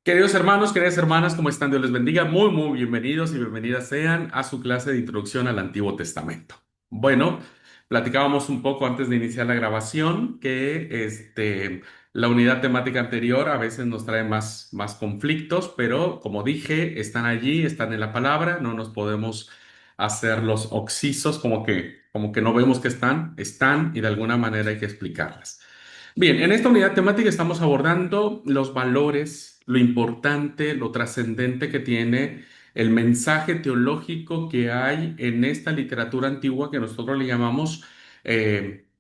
Queridos hermanos, queridas hermanas, ¿cómo están? Dios les bendiga. Muy bienvenidos y bienvenidas sean a su clase de introducción al Antiguo Testamento. Bueno, platicábamos un poco antes de iniciar la grabación que la unidad temática anterior a veces nos trae más conflictos, pero como dije, están allí, están en la palabra, no nos podemos hacer los oxisos como que no vemos que están y de alguna manera hay que explicarlas. Bien, en esta unidad temática estamos abordando los valores, lo importante, lo trascendente que tiene el mensaje teológico que hay en esta literatura antigua que nosotros le llamamos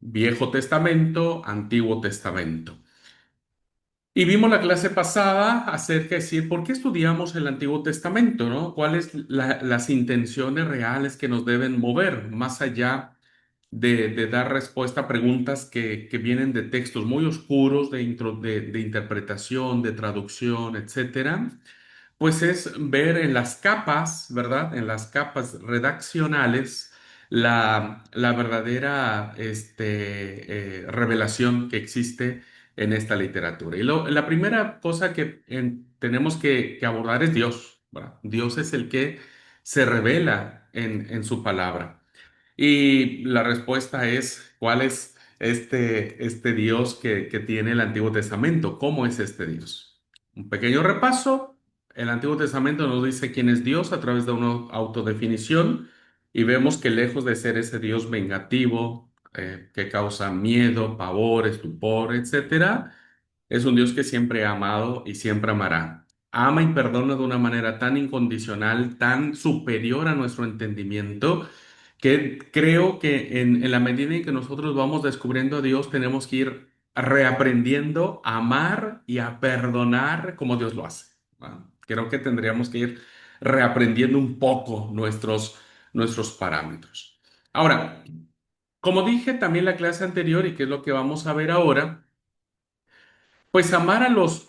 Viejo Testamento, Antiguo Testamento. Y vimos la clase pasada acerca de decir, ¿por qué estudiamos el Antiguo Testamento, ¿no? ¿Cuáles las intenciones reales que nos deben mover más allá de dar respuesta a preguntas que vienen de textos muy oscuros, de interpretación, de traducción, etcétera? Pues es ver en las capas, ¿verdad? En las capas redaccionales la verdadera revelación que existe en esta literatura. Y la primera cosa que tenemos que abordar es Dios, ¿verdad? Dios es el que se revela en su palabra. Y la respuesta es, ¿cuál es este Dios que tiene el Antiguo Testamento? ¿Cómo es este Dios? Un pequeño repaso. El Antiguo Testamento nos dice quién es Dios a través de una autodefinición y vemos que lejos de ser ese Dios vengativo, que causa miedo, pavor, estupor, etcétera, es un Dios que siempre ha amado y siempre amará. Ama y perdona de una manera tan incondicional, tan superior a nuestro entendimiento, que creo que en la medida en que nosotros vamos descubriendo a Dios, tenemos que ir reaprendiendo a amar y a perdonar como Dios lo hace. ¿Va? Creo que tendríamos que ir reaprendiendo un poco nuestros parámetros. Ahora, como dije también en la clase anterior y que es lo que vamos a ver ahora, pues amar a los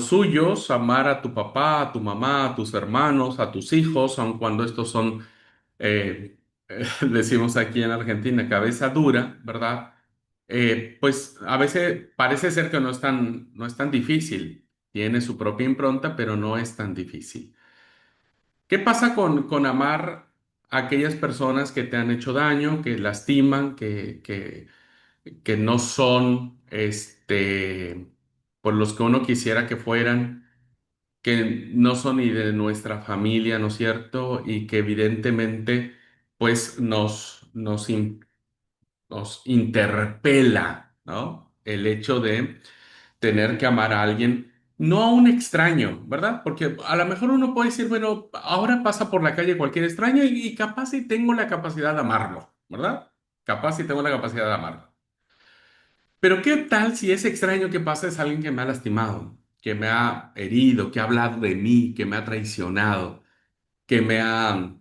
suyos, amar a tu papá, a tu mamá, a tus hermanos, a tus hijos, aun cuando estos son, decimos aquí en Argentina, cabeza dura, ¿verdad? Pues a veces parece ser que no es tan difícil. Tiene su propia impronta, pero no es tan difícil. ¿Qué pasa con amar a aquellas personas que te han hecho daño, que lastiman, que no son por los que uno quisiera que fueran, que no son ni de nuestra familia, ¿no es cierto? Y que evidentemente pues nos interpela, ¿no? El hecho de tener que amar a alguien, no a un extraño, ¿verdad? Porque a lo mejor uno puede decir, bueno, ahora pasa por la calle cualquier extraño y capaz si tengo la capacidad de amarlo, ¿verdad? Capaz si tengo la capacidad de amarlo. Pero ¿qué tal si ese extraño que pasa es alguien que me ha lastimado, que me ha herido, que ha hablado de mí, que me ha traicionado, que me ha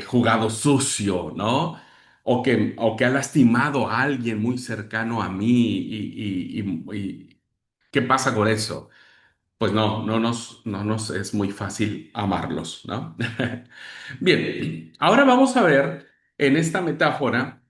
jugado sucio, ¿no? O que ha lastimado a alguien muy cercano a mí y ¿qué pasa con eso? Pues no nos es muy fácil amarlos, ¿no? Bien, ahora vamos a ver en esta metáfora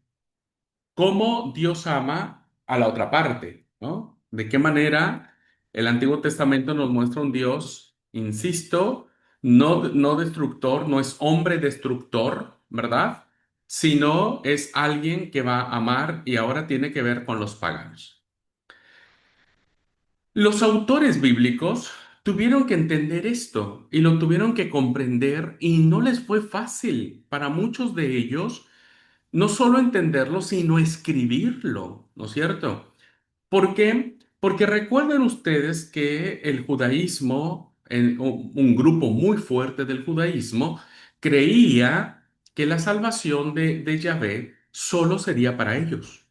cómo Dios ama a la otra parte, ¿no? De qué manera el Antiguo Testamento nos muestra un Dios, insisto, no destructor, no es hombre destructor, ¿verdad? Sino es alguien que va a amar y ahora tiene que ver con los paganos. Los autores bíblicos tuvieron que entender esto y lo tuvieron que comprender y no les fue fácil. Para muchos de ellos, no solo entenderlo, sino escribirlo, ¿no es cierto? ¿Por qué? Porque recuerden ustedes que el judaísmo, un grupo muy fuerte del judaísmo, creía que la salvación de Yahvé solo sería para ellos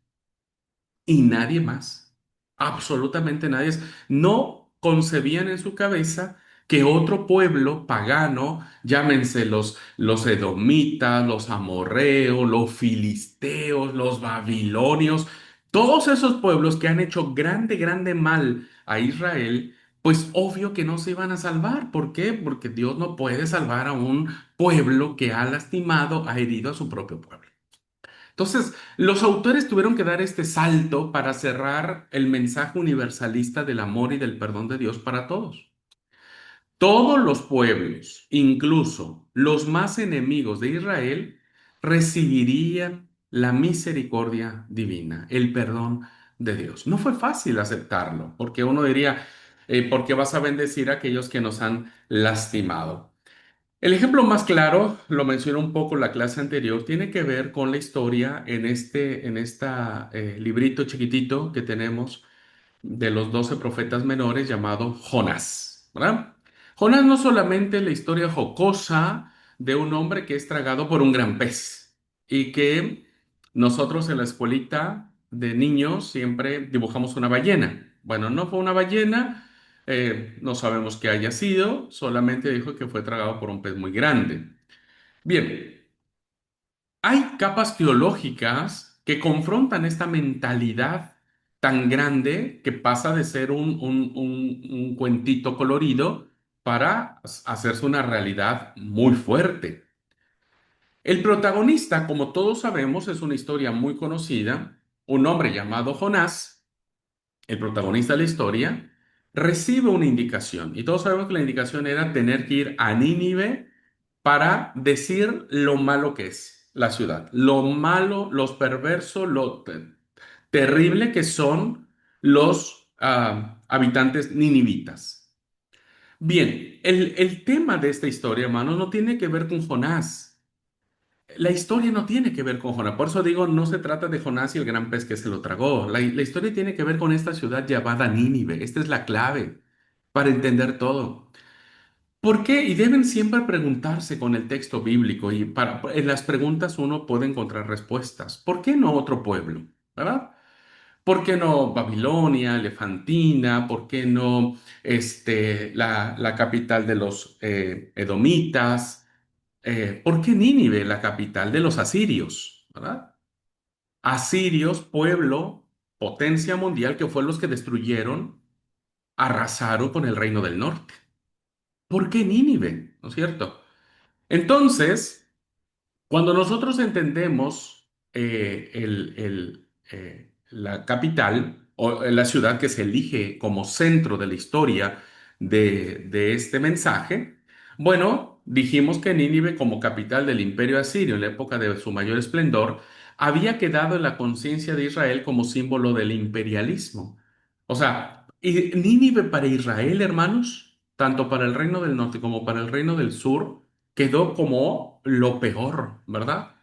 y nadie más. Absolutamente nadie. No concebían en su cabeza que otro pueblo pagano, llámense los edomitas, los amorreos, los filisteos, los babilonios, todos esos pueblos que han hecho grande mal a Israel, pues obvio que no se iban a salvar. ¿Por qué? Porque Dios no puede salvar a un pueblo que ha lastimado, ha herido a su propio pueblo. Entonces, los autores tuvieron que dar este salto para cerrar el mensaje universalista del amor y del perdón de Dios para todos. Todos los pueblos, incluso los más enemigos de Israel, recibirían la misericordia divina, el perdón de Dios. No fue fácil aceptarlo, porque uno diría, ¿por qué vas a bendecir a aquellos que nos han lastimado? El ejemplo más claro, lo mencionó un poco la clase anterior, tiene que ver con la historia en esta librito chiquitito que tenemos de los 12 profetas menores llamado Jonás, ¿verdad? Jonás no solamente es la historia jocosa de un hombre que es tragado por un gran pez y que nosotros en la escuelita de niños siempre dibujamos una ballena. Bueno, no fue una ballena, no sabemos qué haya sido, solamente dijo que fue tragado por un pez muy grande. Bien, hay capas teológicas que confrontan esta mentalidad tan grande que pasa de ser un cuentito colorido para hacerse una realidad muy fuerte. El protagonista, como todos sabemos, es una historia muy conocida, un hombre llamado Jonás, el protagonista de la historia, recibe una indicación y todos sabemos que la indicación era tener que ir a Nínive para decir lo malo que es la ciudad, lo malo, los perversos, terrible que son los habitantes ninivitas. Bien, el tema de esta historia, hermanos, no tiene que ver con Jonás. La historia no tiene que ver con Jonás. Por eso digo, no se trata de Jonás y el gran pez que se lo tragó. La historia tiene que ver con esta ciudad llamada Nínive. Esta es la clave para entender todo. ¿Por qué? Y deben siempre preguntarse con el texto bíblico y en las preguntas uno puede encontrar respuestas. ¿Por qué no otro pueblo? ¿Verdad? ¿Por qué no Babilonia, Elefantina? ¿Por qué no la capital de los edomitas? ¿Por qué Nínive, la capital de los asirios? ¿Verdad? Asirios, pueblo, potencia mundial, que fue los que destruyeron, arrasaron con el reino del norte. ¿Por qué Nínive? ¿No es cierto? Entonces, cuando nosotros entendemos la capital o la ciudad que se elige como centro de la historia de este mensaje, bueno, dijimos que Nínive como capital del imperio asirio en la época de su mayor esplendor había quedado en la conciencia de Israel como símbolo del imperialismo. O sea, y Nínive para Israel, hermanos, tanto para el reino del norte como para el reino del sur, quedó como lo peor, ¿verdad?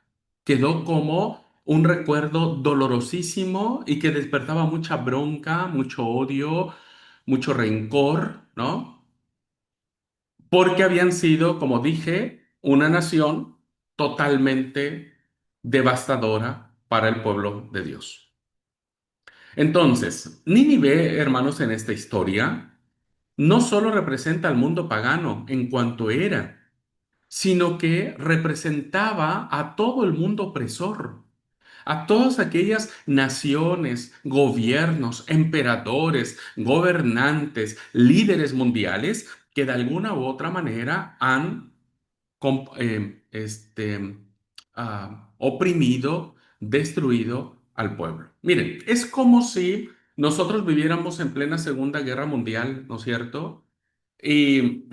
Quedó como un recuerdo dolorosísimo y que despertaba mucha bronca, mucho odio, mucho rencor, ¿no? Porque habían sido, como dije, una nación totalmente devastadora para el pueblo de Dios. Entonces, Nínive, hermanos, en esta historia, no solo representa al mundo pagano en cuanto era, sino que representaba a todo el mundo opresor, a todas aquellas naciones, gobiernos, emperadores, gobernantes, líderes mundiales que de alguna u otra manera han com- eh, este, oprimido, destruido al pueblo. Miren, es como si nosotros viviéramos en plena Segunda Guerra Mundial, ¿no es cierto? Y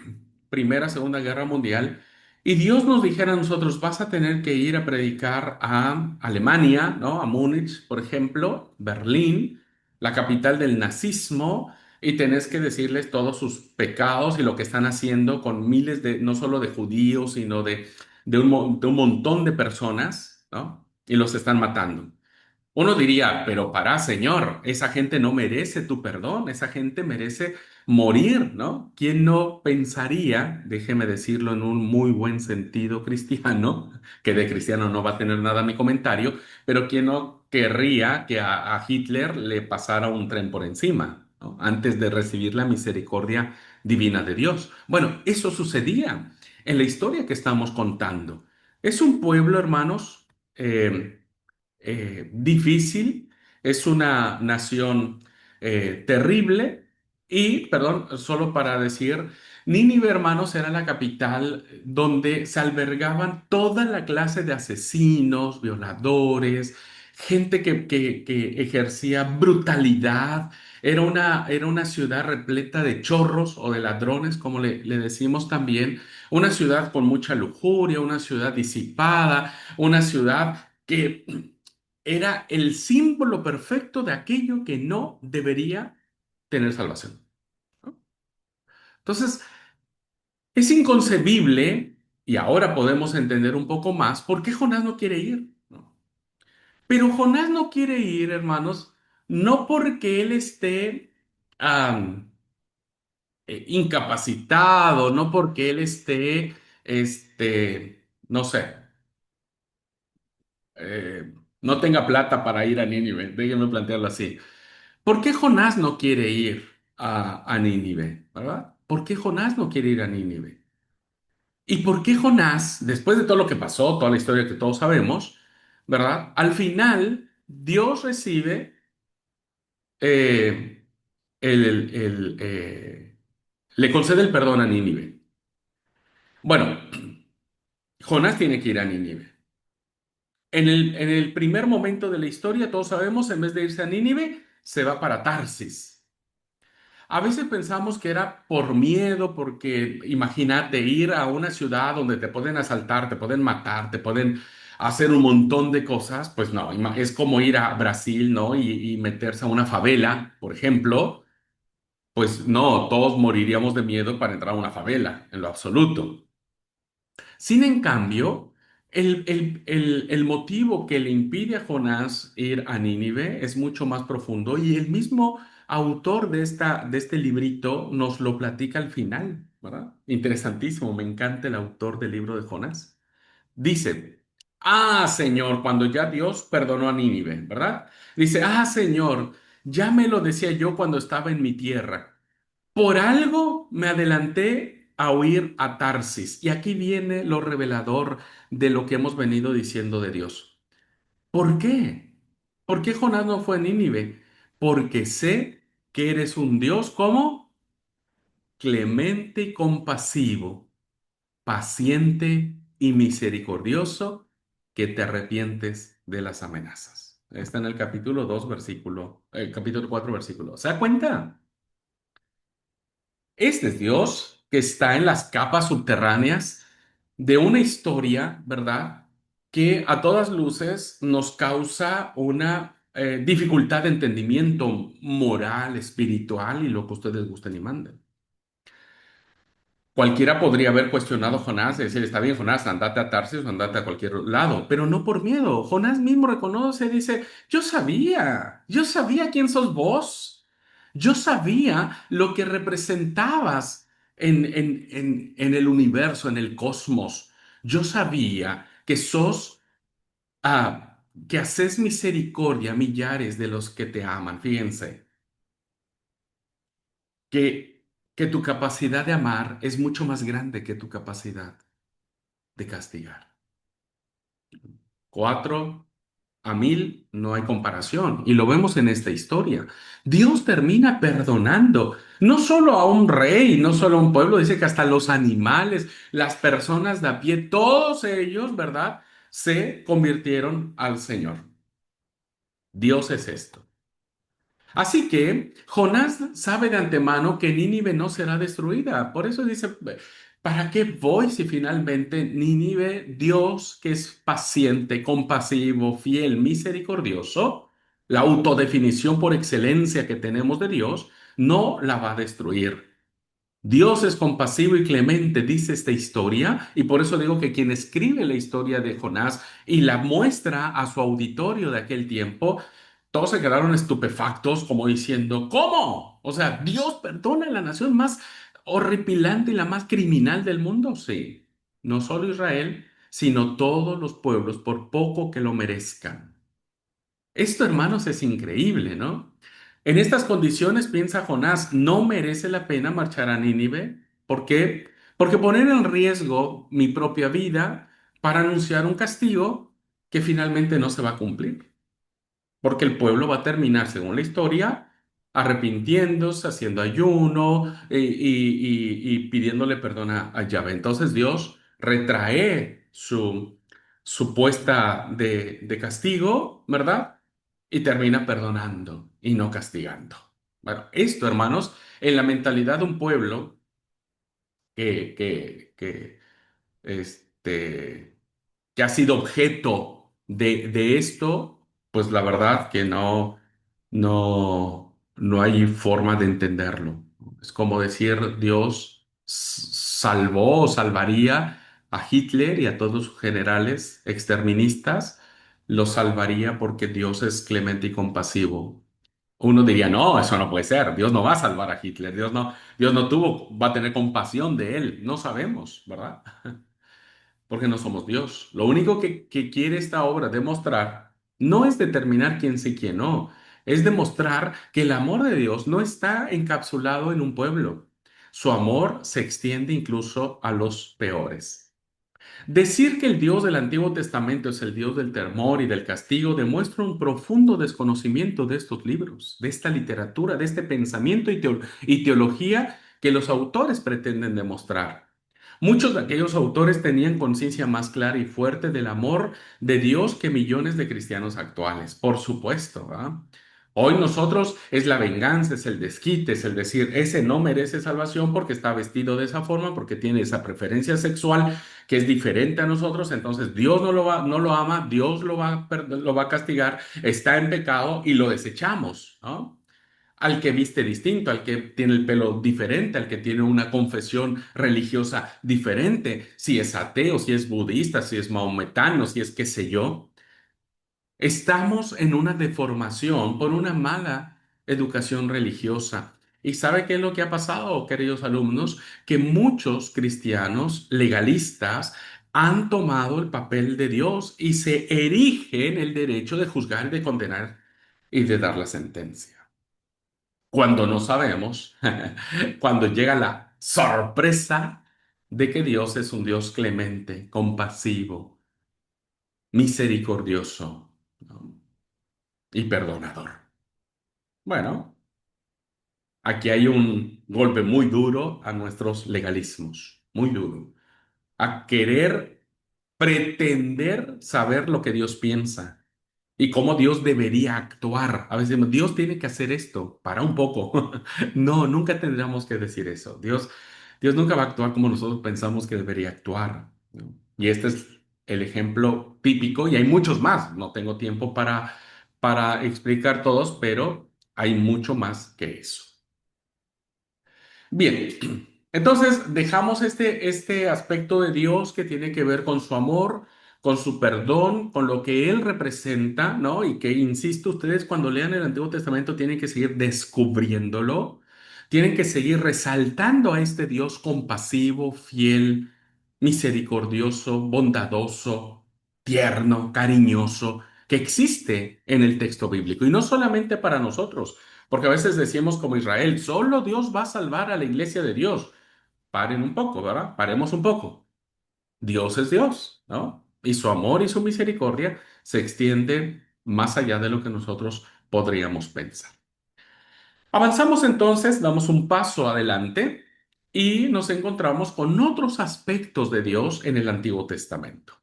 Primera, Segunda Guerra Mundial, y Dios nos dijera a nosotros, vas a tener que ir a predicar a Alemania, ¿no? A Múnich, por ejemplo, Berlín, la capital del nazismo, y tenés que decirles todos sus pecados y lo que están haciendo con miles de, no solo de judíos, sino de un montón de personas, ¿no? Y los están matando. Uno diría, pero para, Señor, esa gente no merece tu perdón, esa gente merece morir, ¿no? ¿Quién no pensaría, déjeme decirlo en un muy buen sentido cristiano, que de cristiano no va a tener nada mi comentario, pero quién no querría que a Hitler le pasara un tren por encima, ¿no? Antes de recibir la misericordia divina de Dios? Bueno, eso sucedía en la historia que estamos contando. Es un pueblo, hermanos, difícil, es una nación terrible y, perdón, solo para decir, Nínive, hermanos, era la capital donde se albergaban toda la clase de asesinos, violadores, gente que ejercía brutalidad. Era una ciudad repleta de chorros o de ladrones, como le decimos también. Una ciudad con mucha lujuria, una ciudad disipada, una ciudad que era el símbolo perfecto de aquello que no debería tener salvación, ¿no? Entonces, es inconcebible, y ahora podemos entender un poco más, por qué Jonás no quiere ir, ¿no? Pero Jonás no quiere ir, hermanos, no porque él esté am, incapacitado, no porque él esté, no sé, no tenga plata para ir a Nínive, déjenme plantearlo así. ¿Por qué Jonás no quiere ir a Nínive, verdad? ¿Por qué Jonás no quiere ir a Nínive? ¿Y por qué Jonás, después de todo lo que pasó, toda la historia que todos sabemos, ¿verdad? Al final, Dios recibe eh, le concede el perdón a Nínive. Bueno, Jonás tiene que ir a Nínive. En el primer momento de la historia, todos sabemos, en vez de irse a Nínive, se va para Tarsis. A veces pensamos que era por miedo, porque imagínate ir a una ciudad donde te pueden asaltar, te pueden matar, te pueden hacer un montón de cosas. Pues no, es como ir a Brasil, ¿no? Y meterse a una favela, por ejemplo. Pues no, todos moriríamos de miedo para entrar a una favela, en lo absoluto. Sin en cambio, el motivo que le impide a Jonás ir a Nínive es mucho más profundo y el mismo autor de este librito nos lo platica al final, ¿verdad? Interesantísimo, me encanta el autor del libro de Jonás. Dice, Señor, cuando ya Dios perdonó a Nínive, ¿verdad? Dice, Señor, ya me lo decía yo cuando estaba en mi tierra. Por algo me adelanté a huir a Tarsis. Y aquí viene lo revelador de lo que hemos venido diciendo de Dios. ¿Por qué? ¿Por qué Jonás no fue a Nínive? Porque sé que eres un Dios como clemente y compasivo, paciente y misericordioso, que te arrepientes de las amenazas. Está en el capítulo 2 versículo, capítulo 4 versículo. ¿Se da cuenta? Este es Dios que está en las capas subterráneas de una historia, ¿verdad? Que a todas luces nos causa una dificultad de entendimiento moral, espiritual y lo que ustedes gusten y manden. Cualquiera podría haber cuestionado a Jonás y decir, está bien, Jonás, andate a Tarsis o andate a cualquier lado, pero no por miedo. Jonás mismo reconoce, dice, yo sabía quién sos vos, yo sabía lo que representabas en el universo, en el cosmos. Yo sabía que sos, que haces misericordia a millares de los que te aman. Fíjense, que, que tu capacidad de amar es mucho más grande que tu capacidad de castigar. 4 a 1000 no hay comparación. Y lo vemos en esta historia. Dios termina perdonando no solo a un rey, no solo a un pueblo, dice que hasta los animales, las personas de a pie, todos ellos, ¿verdad? Se convirtieron al Señor. Dios es esto. Así que Jonás sabe de antemano que Nínive no será destruida. Por eso dice, ¿para qué voy si finalmente Nínive, Dios que es paciente, compasivo, fiel, misericordioso, la autodefinición por excelencia que tenemos de Dios, no la va a destruir? Dios es compasivo y clemente, dice esta historia, y por eso digo que quien escribe la historia de Jonás y la muestra a su auditorio de aquel tiempo, todos se quedaron estupefactos como diciendo, ¿cómo? O sea, ¿Dios perdona a la nación más horripilante y la más criminal del mundo? Sí, no solo Israel, sino todos los pueblos, por poco que lo merezcan. Esto, hermanos, es increíble, ¿no? En estas condiciones, piensa Jonás, no merece la pena marchar a Nínive. ¿Por qué? Porque poner en riesgo mi propia vida para anunciar un castigo que finalmente no se va a cumplir. Porque el pueblo va a terminar, según la historia, arrepintiéndose, haciendo ayuno y pidiéndole perdón a Yahvé. Entonces Dios retrae su puesta de castigo, ¿verdad? Y termina perdonando y no castigando. Bueno, esto, hermanos, en la mentalidad de un pueblo que este, que ha sido objeto de esto, pues la verdad que no hay forma de entenderlo. Es como decir Dios salvó o salvaría a Hitler y a todos sus generales exterministas, los salvaría porque Dios es clemente y compasivo. Uno diría, no, eso no puede ser, Dios no va a salvar a Hitler, Dios no va a tener compasión de él, no sabemos, ¿verdad? Porque no somos Dios. Lo único que quiere esta obra demostrar no es determinar quién sí, quién no, es demostrar que el amor de Dios no está encapsulado en un pueblo. Su amor se extiende incluso a los peores. Decir que el Dios del Antiguo Testamento es el Dios del temor y del castigo demuestra un profundo desconocimiento de estos libros, de esta literatura, de este pensamiento y teología que los autores pretenden demostrar. Muchos de aquellos autores tenían conciencia más clara y fuerte del amor de Dios que millones de cristianos actuales, por supuesto, ¿verdad? Hoy nosotros es la venganza, es el desquite, es el decir, ese no merece salvación porque está vestido de esa forma, porque tiene esa preferencia sexual que es diferente a nosotros, entonces Dios no lo ama, Dios lo va a castigar, está en pecado y lo desechamos, ¿no? Al que viste distinto, al que tiene el pelo diferente, al que tiene una confesión religiosa diferente, si es ateo, si es budista, si es maometano, si es qué sé yo. Estamos en una deformación por una mala educación religiosa. ¿Y sabe qué es lo que ha pasado, queridos alumnos? Que muchos cristianos legalistas han tomado el papel de Dios y se erigen el derecho de juzgar, de condenar y de dar la sentencia. Cuando no sabemos, cuando llega la sorpresa de que Dios es un Dios clemente, compasivo, misericordioso, ¿no? Y perdonador. Bueno, aquí hay un golpe muy duro a nuestros legalismos, muy duro, a querer pretender saber lo que Dios piensa y cómo Dios debería actuar. A veces decimos, Dios tiene que hacer esto, para un poco. No, nunca tendríamos que decir eso. Dios nunca va a actuar como nosotros pensamos que debería actuar, ¿no? Y este es el ejemplo típico, y hay muchos más. No tengo tiempo para explicar todos, pero hay mucho más que eso. Bien, entonces dejamos este aspecto de Dios que tiene que ver con su amor, con su perdón, con lo que Él representa, ¿no? Y que, insisto, ustedes cuando lean el Antiguo Testamento tienen que seguir descubriéndolo, tienen que seguir resaltando a este Dios compasivo, fiel, misericordioso, bondadoso, tierno, cariñoso, que existe en el texto bíblico. Y no solamente para nosotros. Porque a veces decimos como Israel, solo Dios va a salvar a la iglesia de Dios. Paren un poco, ¿verdad? Paremos un poco. Dios es Dios, ¿no? Y su amor y su misericordia se extienden más allá de lo que nosotros podríamos pensar. Avanzamos entonces, damos un paso adelante y nos encontramos con otros aspectos de Dios en el Antiguo Testamento.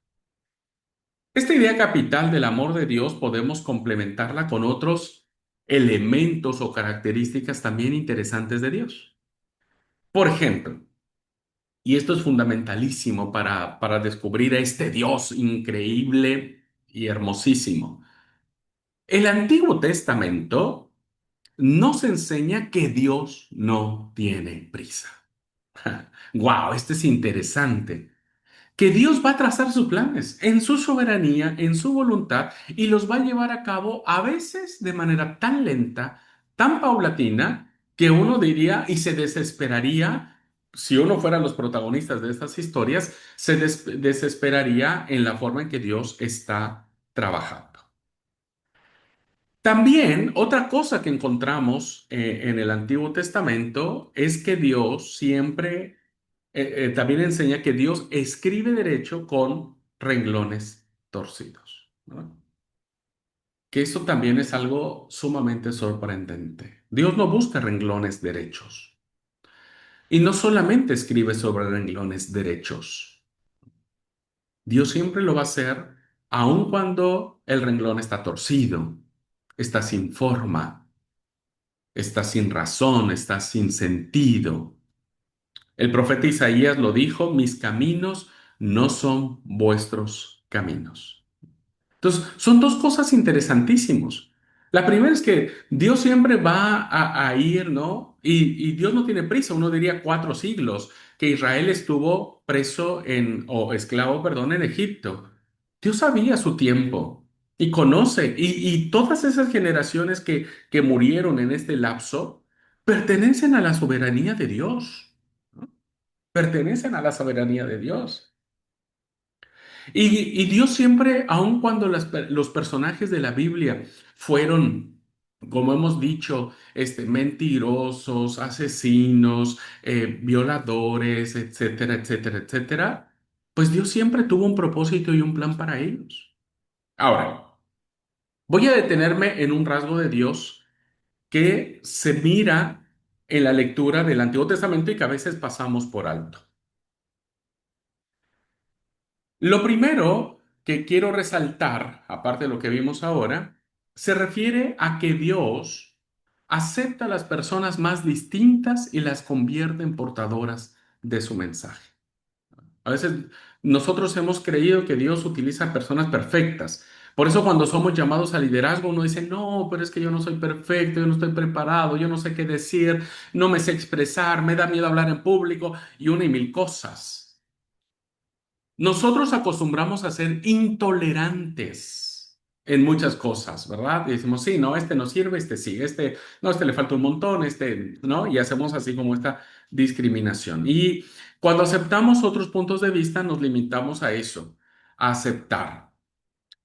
Esta idea capital del amor de Dios podemos complementarla con otros elementos o características también interesantes de Dios. Por ejemplo, y esto es fundamentalísimo para descubrir a este Dios increíble y hermosísimo. El Antiguo Testamento nos enseña que Dios no tiene prisa. ¡Wow! Este es interesante. Que Dios va a trazar sus planes en su soberanía, en su voluntad, y los va a llevar a cabo a veces de manera tan lenta, tan paulatina, que uno diría y se desesperaría, si uno fuera los protagonistas de estas historias, desesperaría en la forma en que Dios está trabajando. También otra cosa que encontramos en el Antiguo Testamento es que Dios siempre también enseña que Dios escribe derecho con renglones torcidos, ¿no? Que esto también es algo sumamente sorprendente. Dios no busca renglones derechos. Y no solamente escribe sobre renglones derechos. Dios siempre lo va a hacer aun cuando el renglón está torcido, está sin forma, está sin razón, está sin sentido. El profeta Isaías lo dijo, mis caminos no son vuestros caminos. Entonces, son dos cosas interesantísimos. La primera es que Dios siempre va a ir, ¿no? Y Dios no tiene prisa, uno diría 4 siglos, que Israel estuvo preso o esclavo, perdón, en Egipto. Dios sabía su tiempo y conoce, y todas esas generaciones que murieron en este lapso pertenecen a la soberanía de Dios, ¿no? Pertenecen a la soberanía de Dios. Y Dios siempre, aun cuando los personajes de la Biblia fueron, como hemos dicho, mentirosos, asesinos, violadores, etcétera, etcétera, etcétera, pues Dios siempre tuvo un propósito y un plan para ellos. Ahora, voy a detenerme en un rasgo de Dios que se mira en la lectura del Antiguo Testamento y que a veces pasamos por alto. Lo primero que quiero resaltar, aparte de lo que vimos ahora, se refiere a que Dios acepta a las personas más distintas y las convierte en portadoras de su mensaje. A veces nosotros hemos creído que Dios utiliza personas perfectas. Por eso cuando somos llamados a liderazgo, uno dice, no, pero es que yo no soy perfecto, yo no estoy preparado, yo no sé qué decir, no me sé expresar, me da miedo hablar en público y una y mil cosas. Nosotros acostumbramos a ser intolerantes en muchas cosas, ¿verdad? Y decimos, sí, no, este no sirve, este sí, este, no, este le falta un montón, este, ¿no? Y hacemos así como esta discriminación. Y cuando aceptamos otros puntos de vista, nos limitamos a eso, a aceptar.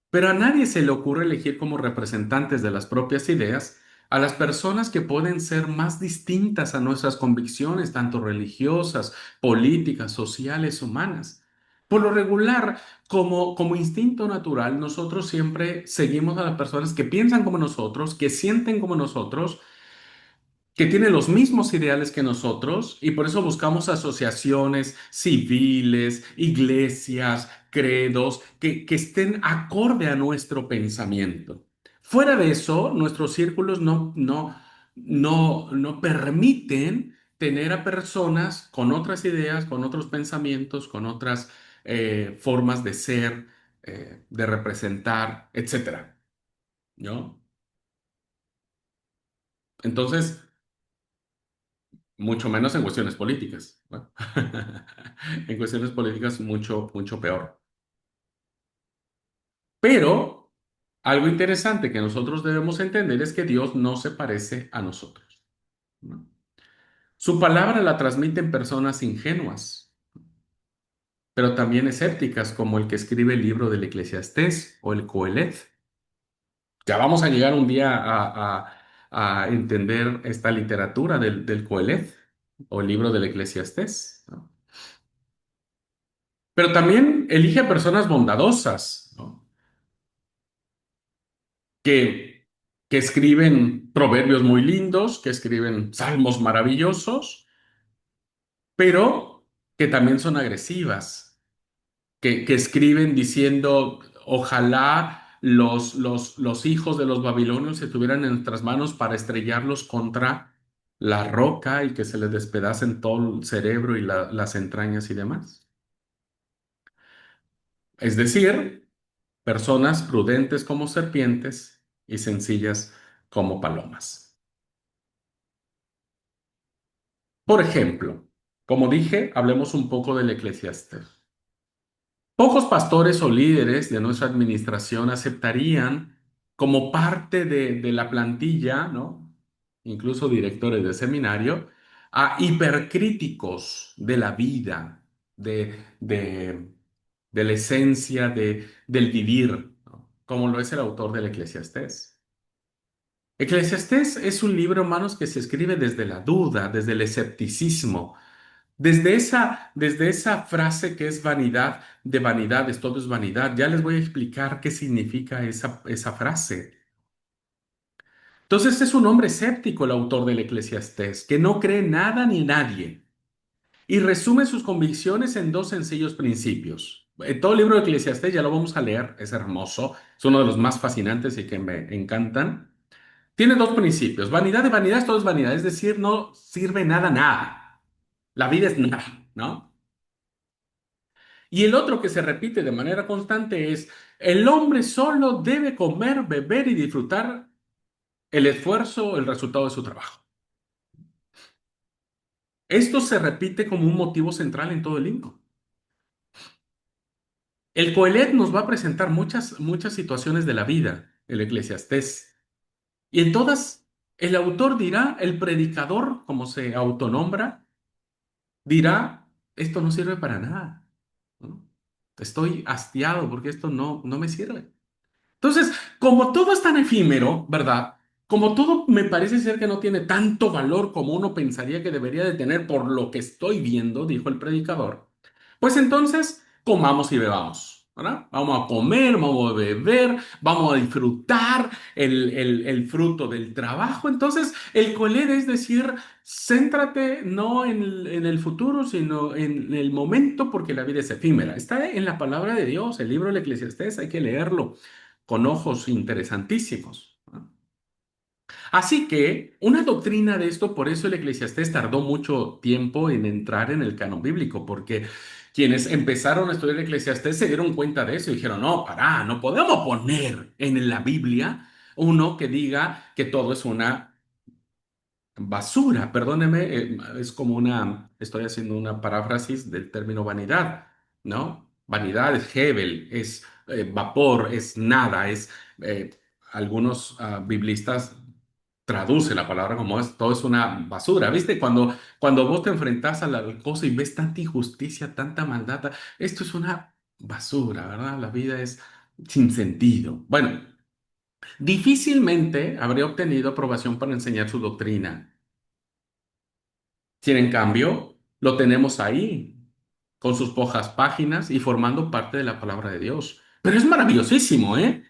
Pero a nadie se le ocurre elegir como representantes de las propias ideas a las personas que pueden ser más distintas a nuestras convicciones, tanto religiosas, políticas, sociales, humanas. Por lo regular, como instinto natural, nosotros siempre seguimos a las personas que piensan como nosotros, que sienten como nosotros, que tiene los mismos ideales que nosotros y por eso buscamos asociaciones civiles, iglesias, credos que estén acorde a nuestro pensamiento. Fuera de eso, nuestros círculos no permiten tener a personas con otras ideas, con otros pensamientos, con otras formas de ser, de representar, etcétera, ¿no? Entonces, mucho menos en cuestiones políticas, ¿no? En cuestiones políticas mucho, mucho peor. Pero algo interesante que nosotros debemos entender es que Dios no se parece a nosotros, ¿no? Su palabra la transmiten personas ingenuas, pero también escépticas, como el que escribe el libro del Eclesiastés o el Coelet. Ya vamos a llegar un día a entender esta literatura del Coelet o el libro del Eclesiastés, ¿no? Pero también elige a personas bondadosas, ¿no? que, que escriben proverbios muy lindos, que escriben salmos maravillosos, pero que también son agresivas, que escriben diciendo, ojalá los hijos de los babilonios estuvieran en nuestras manos para estrellarlos contra la roca y que se les despedacen todo el cerebro y las entrañas y demás. Es decir, personas prudentes como serpientes y sencillas como palomas. Por ejemplo, como dije, hablemos un poco del Eclesiastés. Pocos pastores o líderes de nuestra administración aceptarían como parte de la plantilla, ¿no? Incluso directores de seminario, a hipercríticos de la vida, de la esencia del vivir, ¿no? Como lo es el autor del Eclesiastés. Eclesiastés es un libro, hermanos, que se escribe desde la duda, desde el escepticismo, desde esa frase que es vanidad de vanidades, todo es vanidad. Ya les voy a explicar qué significa esa frase. Entonces es un hombre escéptico el autor del Eclesiastés, que no cree nada ni nadie y resume sus convicciones en dos sencillos principios. Todo el libro de Eclesiastés ya lo vamos a leer, es hermoso, es uno de los más fascinantes y que me encantan. Tiene dos principios, vanidad de vanidades, todo es vanidad, es decir, no sirve nada, nada. La vida es nada, ¿no? Y el otro que se repite de manera constante es, el hombre solo debe comer, beber y disfrutar el esfuerzo, el resultado de su trabajo. Esto se repite como un motivo central en todo el libro. El Coelet nos va a presentar muchas situaciones de la vida, el Eclesiastés, y en todas el autor dirá, el predicador, como se autonombra, dirá, esto no sirve para nada, ¿no? Estoy hastiado porque esto no me sirve. Entonces, como todo es tan efímero, ¿verdad? Como todo me parece ser que no tiene tanto valor como uno pensaría que debería de tener por lo que estoy viendo, dijo el predicador, pues entonces comamos y bebamos, ¿verdad? Vamos a comer, vamos a beber, vamos a disfrutar el fruto del trabajo. Entonces, el coler es decir, céntrate no en el futuro, sino en el momento, porque la vida es efímera. Está en la palabra de Dios, el libro del Eclesiastés, hay que leerlo con ojos interesantísimos, ¿no? Así que una doctrina de esto, por eso el Eclesiastés tardó mucho tiempo en entrar en el canon bíblico, porque quienes empezaron a estudiar el Eclesiastés se dieron cuenta de eso y dijeron, no, pará, no podemos poner en la Biblia uno que diga que todo es una basura, perdóneme, es como estoy haciendo una paráfrasis del término vanidad, ¿no? Vanidad es Hebel, es vapor, es nada, eh, algunos biblistas traducen la palabra como es, todo es una basura, ¿viste? Cuando vos te enfrentás a la cosa y ves tanta injusticia, tanta maldad, esto es una basura, ¿verdad? La vida es sin sentido. Bueno, difícilmente habría obtenido aprobación para enseñar su doctrina. Sin en cambio, lo tenemos ahí, con sus pocas páginas y formando parte de la palabra de Dios. Pero es maravillosísimo, ¿eh?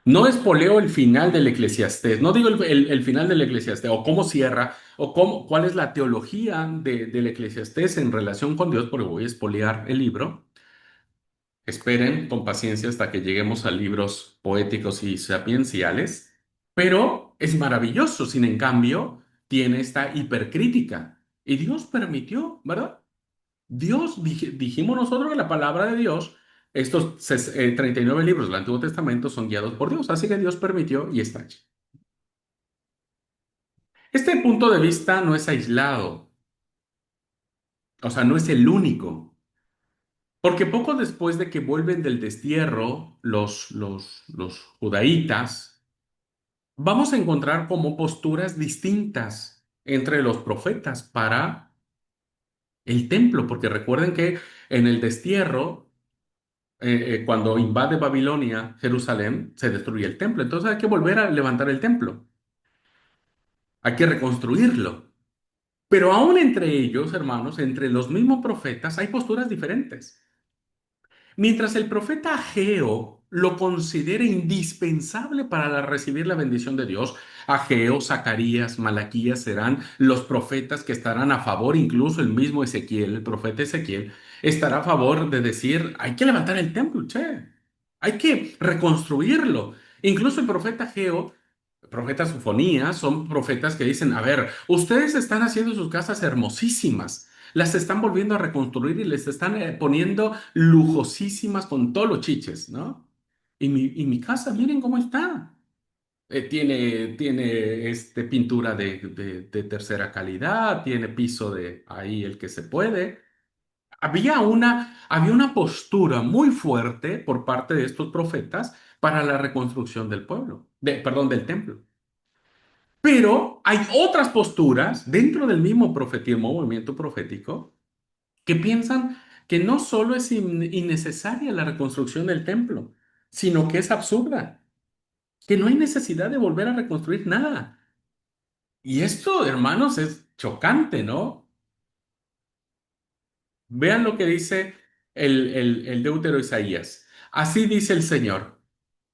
No espoleo el final del Eclesiastés, no digo el final del Eclesiastés, o cómo cierra, cuál es la teología del Eclesiastés en relación con Dios, porque voy a espolear el libro. Esperen con paciencia hasta que lleguemos a libros poéticos y sapienciales, pero es maravilloso, sin en cambio, tiene esta hipercrítica. Y Dios permitió, ¿verdad? Dijimos nosotros que la palabra de Dios, estos 39 libros del Antiguo Testamento son guiados por Dios, así que Dios permitió y está allí. Este punto de vista no es aislado, o sea, no es el único, porque poco después de que vuelven del destierro los judaítas, vamos a encontrar como posturas distintas entre los profetas para el templo, porque recuerden que en el destierro, cuando invade Babilonia Jerusalén, se destruye el templo. Entonces hay que volver a levantar el templo, hay que reconstruirlo. Pero aún entre ellos, hermanos, entre los mismos profetas, hay posturas diferentes. Mientras el profeta Ageo lo considera indispensable para recibir la bendición de Dios, Ageo, Zacarías, Malaquías serán los profetas que estarán a favor, incluso el mismo Ezequiel, el profeta Ezequiel, estará a favor de decir, hay que levantar el templo, che, hay que reconstruirlo. Incluso el profeta Ageo, profeta Sofonías, son profetas que dicen, a ver, ustedes están haciendo sus casas hermosísimas, las están volviendo a reconstruir y les están poniendo lujosísimas con todos los chiches, ¿no? Y mi casa, miren cómo está. Tiene pintura de tercera calidad, tiene piso de ahí el que se puede. Había una postura muy fuerte por parte de estos profetas para la reconstrucción del pueblo, perdón, del templo. Pero hay otras posturas dentro del mismo profetismo, movimiento profético, que piensan que no solo es innecesaria la reconstrucción del templo, sino que es absurda, que no hay necesidad de volver a reconstruir nada. Y esto, hermanos, es chocante, ¿no? Vean lo que dice el Deutero Isaías. Así dice el Señor,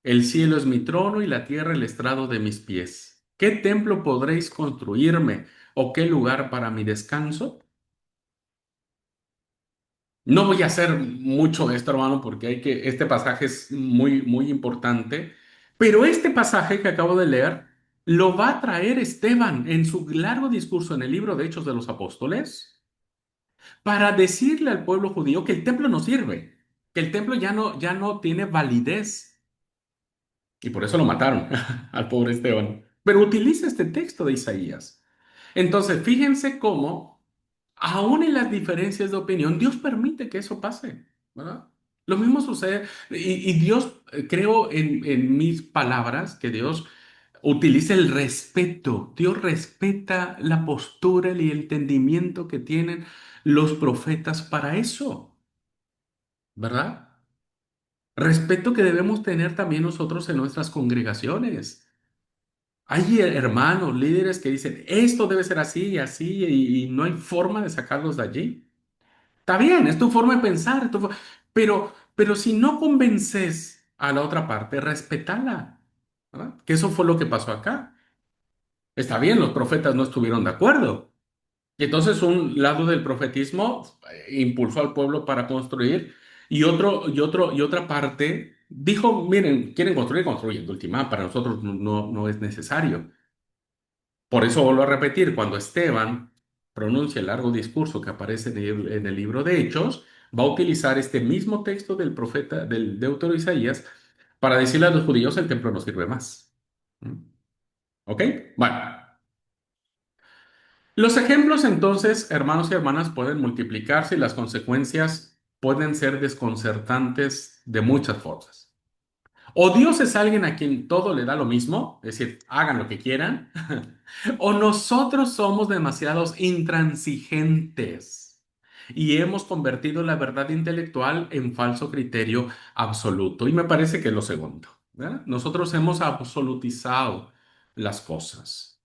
el cielo es mi trono y la tierra el estrado de mis pies. ¿Qué templo podréis construirme o qué lugar para mi descanso? No voy a hacer mucho de esto, hermano, porque este pasaje es muy, muy importante, pero este pasaje que acabo de leer lo va a traer Esteban en su largo discurso en el libro de Hechos de los Apóstoles para decirle al pueblo judío que el templo no sirve, que el templo ya no tiene validez. Y por eso lo mataron al pobre Esteban. Pero utiliza este texto de Isaías. Entonces, fíjense cómo, aún en las diferencias de opinión, Dios permite que eso pase, ¿verdad? Lo mismo sucede, y Dios, creo en mis palabras, que Dios utiliza el respeto. Dios respeta la postura y el entendimiento que tienen los profetas para eso, ¿verdad? Respeto que debemos tener también nosotros en nuestras congregaciones. Hay hermanos, líderes que dicen, esto debe ser así y así, y no hay forma de sacarlos de allí. Está bien, es tu forma de pensar, pero si no convences a la otra parte, respetala, ¿verdad? Que eso fue lo que pasó acá. Está bien, los profetas no estuvieron de acuerdo. Y entonces un lado del profetismo impulsó al pueblo para construir y otra parte dijo, miren, quieren construir, construyen. De última, para nosotros no es necesario. Por eso vuelvo a repetir, cuando Esteban pronuncia el largo discurso que aparece en el libro de Hechos, va a utilizar este mismo texto del profeta, del deutero Isaías, para decirle a los judíos el templo no sirve más. ¿Mm? ¿Ok? Bueno. Los ejemplos entonces, hermanos y hermanas, pueden multiplicarse y las consecuencias pueden ser desconcertantes de muchas formas. O Dios es alguien a quien todo le da lo mismo, es decir, hagan lo que quieran, o nosotros somos demasiados intransigentes y hemos convertido la verdad intelectual en falso criterio absoluto. Y me parece que es lo segundo, ¿verdad? Nosotros hemos absolutizado las cosas.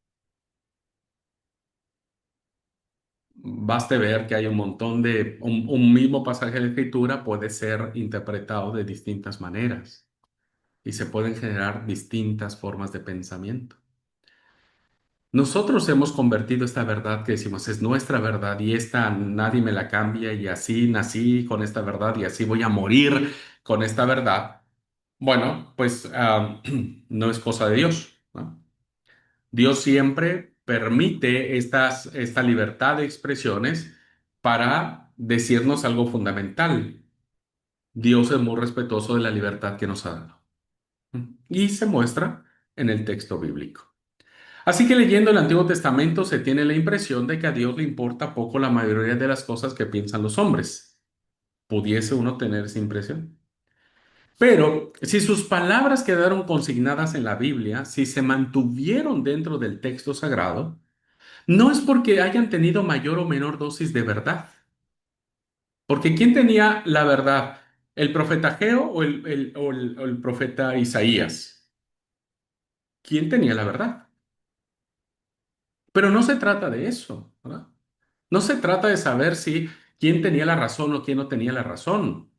Baste ver que hay un montón un mismo pasaje de la Escritura puede ser interpretado de distintas maneras y se pueden generar distintas formas de pensamiento. Nosotros hemos convertido esta verdad que decimos es nuestra verdad y esta nadie me la cambia y así nací con esta verdad y así voy a morir con esta verdad. Bueno, pues no es cosa de Dios, ¿no? Dios siempre permite esta libertad de expresiones para decirnos algo fundamental. Dios es muy respetuoso de la libertad que nos ha dado. Y se muestra en el texto bíblico. Así que leyendo el Antiguo Testamento se tiene la impresión de que a Dios le importa poco la mayoría de las cosas que piensan los hombres. ¿Pudiese uno tener esa impresión? Pero si sus palabras quedaron consignadas en la Biblia, si se mantuvieron dentro del texto sagrado, no es porque hayan tenido mayor o menor dosis de verdad. Porque ¿quién tenía la verdad? ¿El profeta Ageo o el profeta Isaías? ¿Quién tenía la verdad? Pero no se trata de eso, ¿verdad? No se trata de saber si quién tenía la razón o quién no tenía la razón,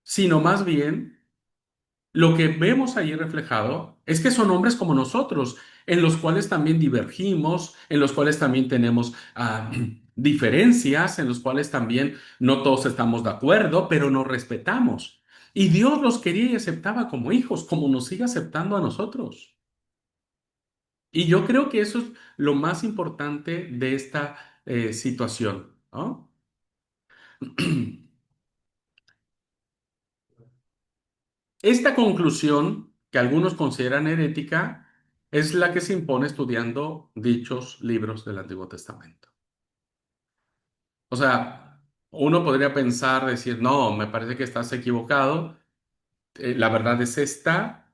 sino más bien lo que vemos allí reflejado es que son hombres como nosotros, en los cuales también divergimos, en los cuales también tenemos diferencias, en los cuales también no todos estamos de acuerdo, pero nos respetamos. Y Dios los quería y aceptaba como hijos, como nos sigue aceptando a nosotros. Y yo creo que eso es lo más importante de esta situación, ¿no? Esta conclusión, que algunos consideran herética, es la que se impone estudiando dichos libros del Antiguo Testamento. O sea, uno podría pensar, decir, no, me parece que estás equivocado, la verdad es esta,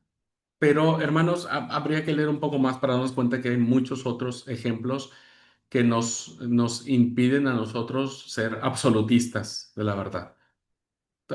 pero hermanos, habría que leer un poco más para darnos cuenta que hay muchos otros ejemplos que nos impiden a nosotros ser absolutistas de la verdad.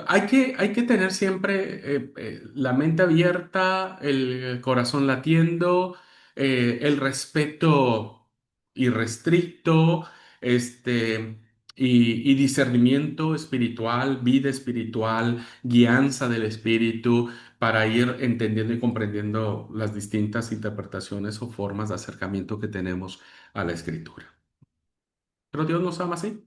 Hay que tener siempre la mente abierta, el corazón latiendo, el respeto irrestricto, este, y discernimiento espiritual, vida espiritual, guianza del espíritu, para ir entendiendo y comprendiendo las distintas interpretaciones o formas de acercamiento que tenemos a la escritura. Pero Dios nos ama así.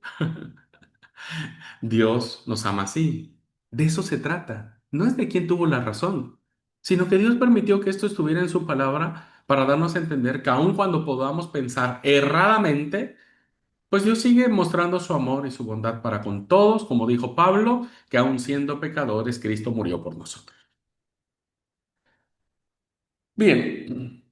Dios nos ama así. De eso se trata. No es de quién tuvo la razón, sino que Dios permitió que esto estuviera en su palabra para darnos a entender que aun cuando podamos pensar erradamente, pues Dios sigue mostrando su amor y su bondad para con todos, como dijo Pablo, que aun siendo pecadores, Cristo murió por nosotros. Bien,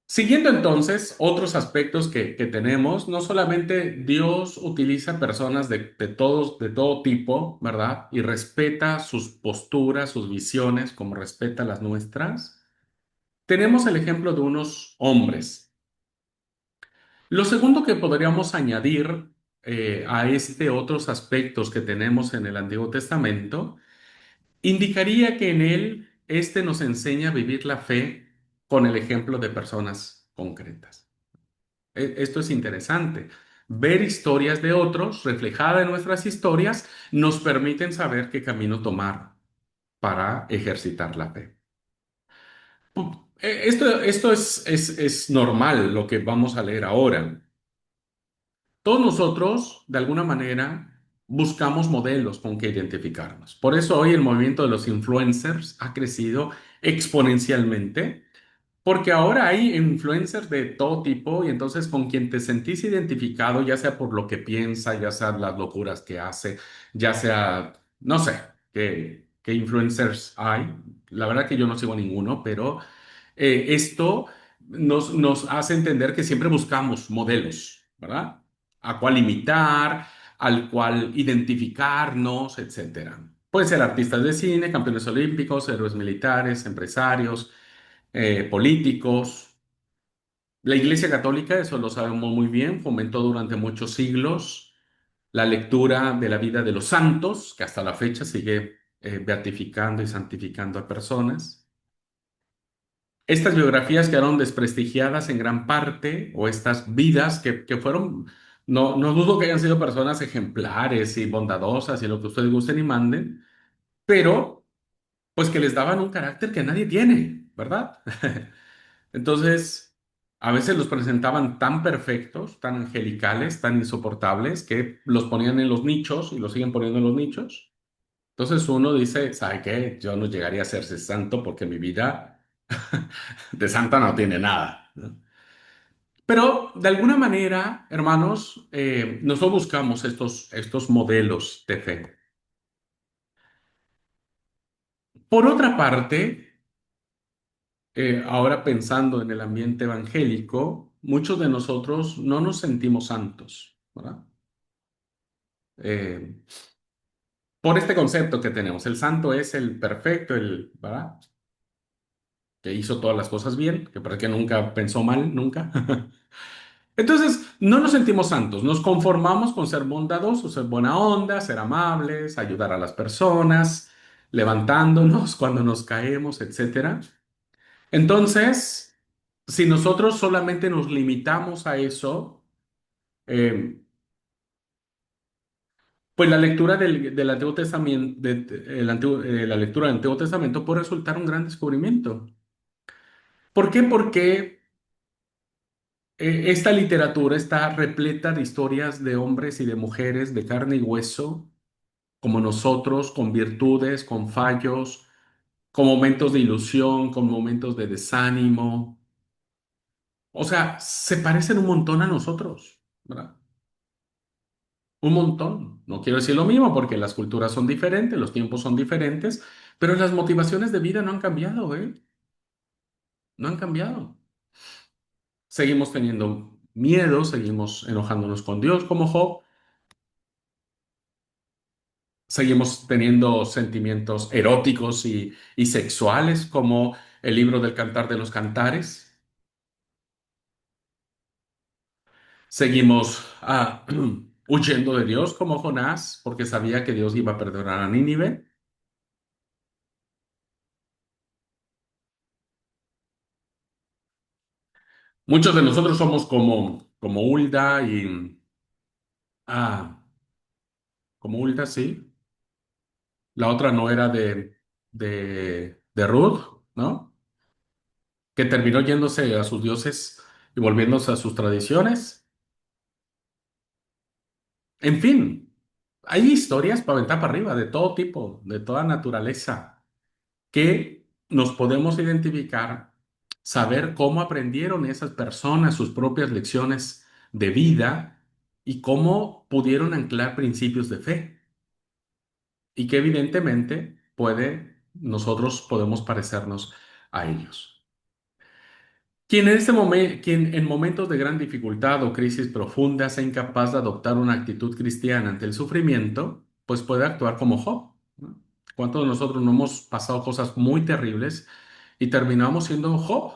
siguiendo entonces otros aspectos que tenemos, no solamente Dios utiliza personas de todo tipo, ¿verdad? Y respeta sus posturas, sus visiones, como respeta las nuestras. Tenemos el ejemplo de unos hombres. Lo segundo que podríamos añadir a este otros aspectos que tenemos en el Antiguo Testamento, indicaría que en él este nos enseña a vivir la fe con el ejemplo de personas concretas. Esto es interesante. Ver historias de otros reflejadas en nuestras historias nos permiten saber qué camino tomar para ejercitar la fe. Esto es normal lo que vamos a leer ahora. Todos nosotros, de alguna manera, buscamos modelos con que identificarnos. Por eso hoy el movimiento de los influencers ha crecido exponencialmente porque ahora hay influencers de todo tipo y entonces con quien te sentís identificado, ya sea por lo que piensa, ya sea las locuras que hace, ya sea, no sé, qué influencers hay. La verdad que yo no sigo ninguno, pero esto nos hace entender que siempre buscamos modelos, ¿verdad? A cuál imitar, al cual identificarnos, etcétera. Pueden ser artistas de cine, campeones olímpicos, héroes militares, empresarios, políticos. La Iglesia Católica, eso lo sabemos muy bien, fomentó durante muchos siglos la lectura de la vida de los santos, que hasta la fecha sigue beatificando y santificando a personas. Estas biografías quedaron desprestigiadas en gran parte, o estas vidas que fueron, no dudo que hayan sido personas ejemplares y bondadosas y lo que ustedes gusten y manden, pero pues que les daban un carácter que nadie tiene, ¿verdad? Entonces, a veces los presentaban tan perfectos, tan angelicales, tan insoportables, que los ponían en los nichos y los siguen poniendo en los nichos. Entonces uno dice, ¿sabe qué? Yo no llegaría a ser santo porque mi vida de santa no tiene nada, ¿no? Pero de alguna manera, hermanos, nosotros buscamos estos modelos de fe. Por otra parte, ahora pensando en el ambiente evangélico, muchos de nosotros no nos sentimos santos, ¿verdad? Eh, por este concepto que tenemos, el santo es el perfecto, ¿verdad? Que hizo todas las cosas bien, que parece que nunca pensó mal, nunca. Entonces, no nos sentimos santos, nos conformamos con ser bondadosos, ser buena onda, ser amables, ayudar a las personas, levantándonos cuando nos caemos, etcétera. Entonces, si nosotros solamente nos limitamos a eso, eh, pues la lectura del Antiguo Testamento, la lectura del Antiguo Testamento puede resultar un gran descubrimiento. ¿Por qué? Porque esta literatura está repleta de historias de hombres y de mujeres de carne y hueso, como nosotros, con virtudes, con fallos, con momentos de ilusión, con momentos de desánimo. O sea, se parecen un montón a nosotros, ¿verdad? Un montón. No quiero decir lo mismo porque las culturas son diferentes, los tiempos son diferentes, pero las motivaciones de vida no han cambiado, ¿eh? No han cambiado. Seguimos teniendo miedo, seguimos enojándonos con Dios como Job, seguimos teniendo sentimientos eróticos y sexuales como el libro del Cantar de los Cantares. Seguimos huyendo de Dios como Jonás porque sabía que Dios iba a perdonar a Nínive. Muchos de nosotros somos como Hulda y... Ah, como Hulda, sí. La otra no era de de Ruth, ¿no? Que terminó yéndose a sus dioses y volviéndose a sus tradiciones. En fin, hay historias para aventar para arriba, de todo tipo, de toda naturaleza, que nos podemos identificar, saber cómo aprendieron esas personas sus propias lecciones de vida y cómo pudieron anclar principios de fe y que evidentemente nosotros podemos parecernos a ellos. Quien en momentos de gran dificultad o crisis profunda sea incapaz de adoptar una actitud cristiana ante el sufrimiento, pues puede actuar como Job, ¿no? ¿Cuántos de nosotros no hemos pasado cosas muy terribles y terminamos siendo Job,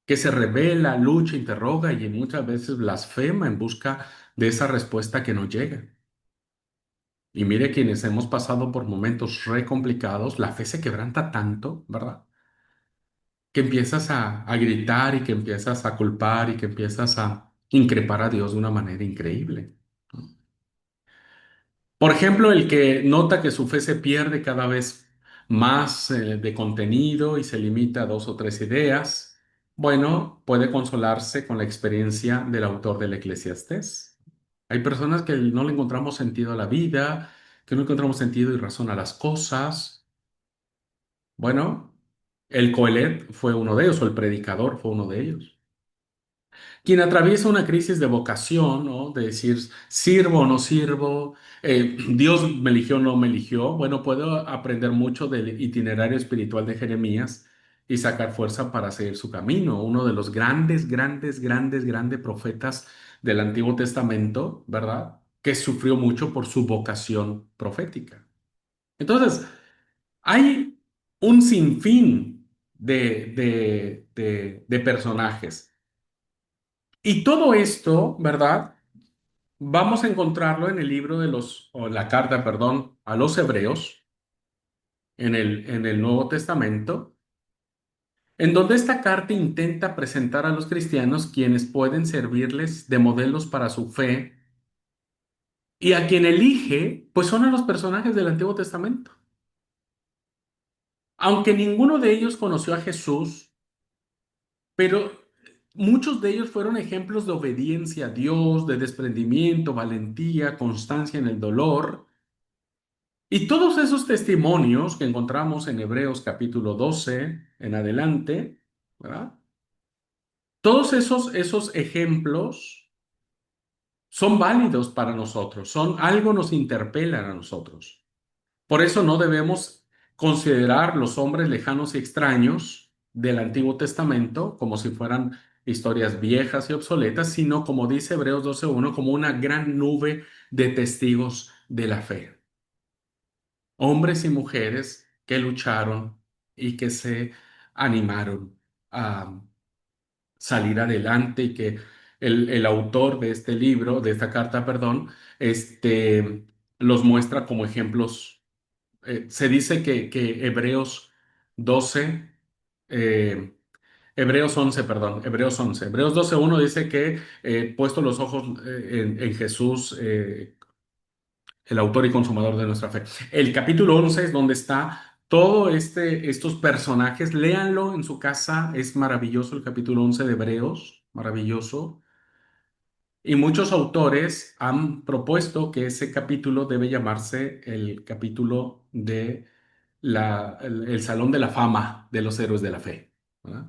que se revela, lucha, interroga y muchas veces blasfema en busca de esa respuesta que no llega? Y mire, quienes hemos pasado por momentos re complicados, la fe se quebranta tanto, ¿verdad? Que empiezas a gritar y que empiezas a culpar y que empiezas a increpar a Dios de una manera increíble. Por ejemplo, el que nota que su fe se pierde cada vez más de contenido y se limita a dos o tres ideas, bueno, puede consolarse con la experiencia del autor del Eclesiastés. Hay personas que no le encontramos sentido a la vida, que no encontramos sentido y razón a las cosas. Bueno, el Coelet fue uno de ellos, o el predicador fue uno de ellos. Quien atraviesa una crisis de vocación, ¿no? De decir, sirvo o no sirvo, Dios me eligió o no me eligió, bueno, puedo aprender mucho del itinerario espiritual de Jeremías y sacar fuerza para seguir su camino. Uno de los grandes, grandes, grandes, grandes profetas del Antiguo Testamento, ¿verdad? Que sufrió mucho por su vocación profética. Entonces, hay un sinfín de personajes. Y todo esto, ¿verdad? Vamos a encontrarlo en el libro o la carta, perdón, a los Hebreos, en el Nuevo Testamento, en donde esta carta intenta presentar a los cristianos quienes pueden servirles de modelos para su fe y a quien elige, pues son a los personajes del Antiguo Testamento. Aunque ninguno de ellos conoció a Jesús, pero muchos de ellos fueron ejemplos de obediencia a Dios, de desprendimiento, valentía, constancia en el dolor. Y todos esos testimonios que encontramos en Hebreos capítulo 12 en adelante, ¿verdad? Todos esos ejemplos son válidos para nosotros, son algo nos interpelan a nosotros. Por eso no debemos considerar los hombres lejanos y extraños del Antiguo Testamento como si fueran historias viejas y obsoletas, sino como dice Hebreos 12:1, como una gran nube de testigos de la fe. Hombres y mujeres que lucharon y que se animaron a salir adelante y que el autor de este libro, de esta carta, perdón, los muestra como ejemplos. Se dice que Hebreos 12, eh, Hebreos 11, perdón, Hebreos 11, Hebreos 12:1 dice que puesto los ojos en Jesús, el autor y consumador de nuestra fe. El capítulo 11 es donde está todo estos personajes. Léanlo en su casa, es maravilloso el capítulo 11 de Hebreos, maravilloso. Y muchos autores han propuesto que ese capítulo debe llamarse el capítulo de el Salón de la Fama de los Héroes de la Fe, ¿verdad?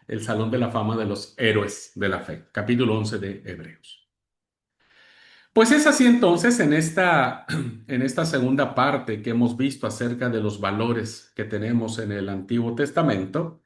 El Salón de la Fama de los Héroes de la Fe, capítulo 11 de Hebreos. Pues es así entonces en esta segunda parte que hemos visto acerca de los valores que tenemos en el Antiguo Testamento.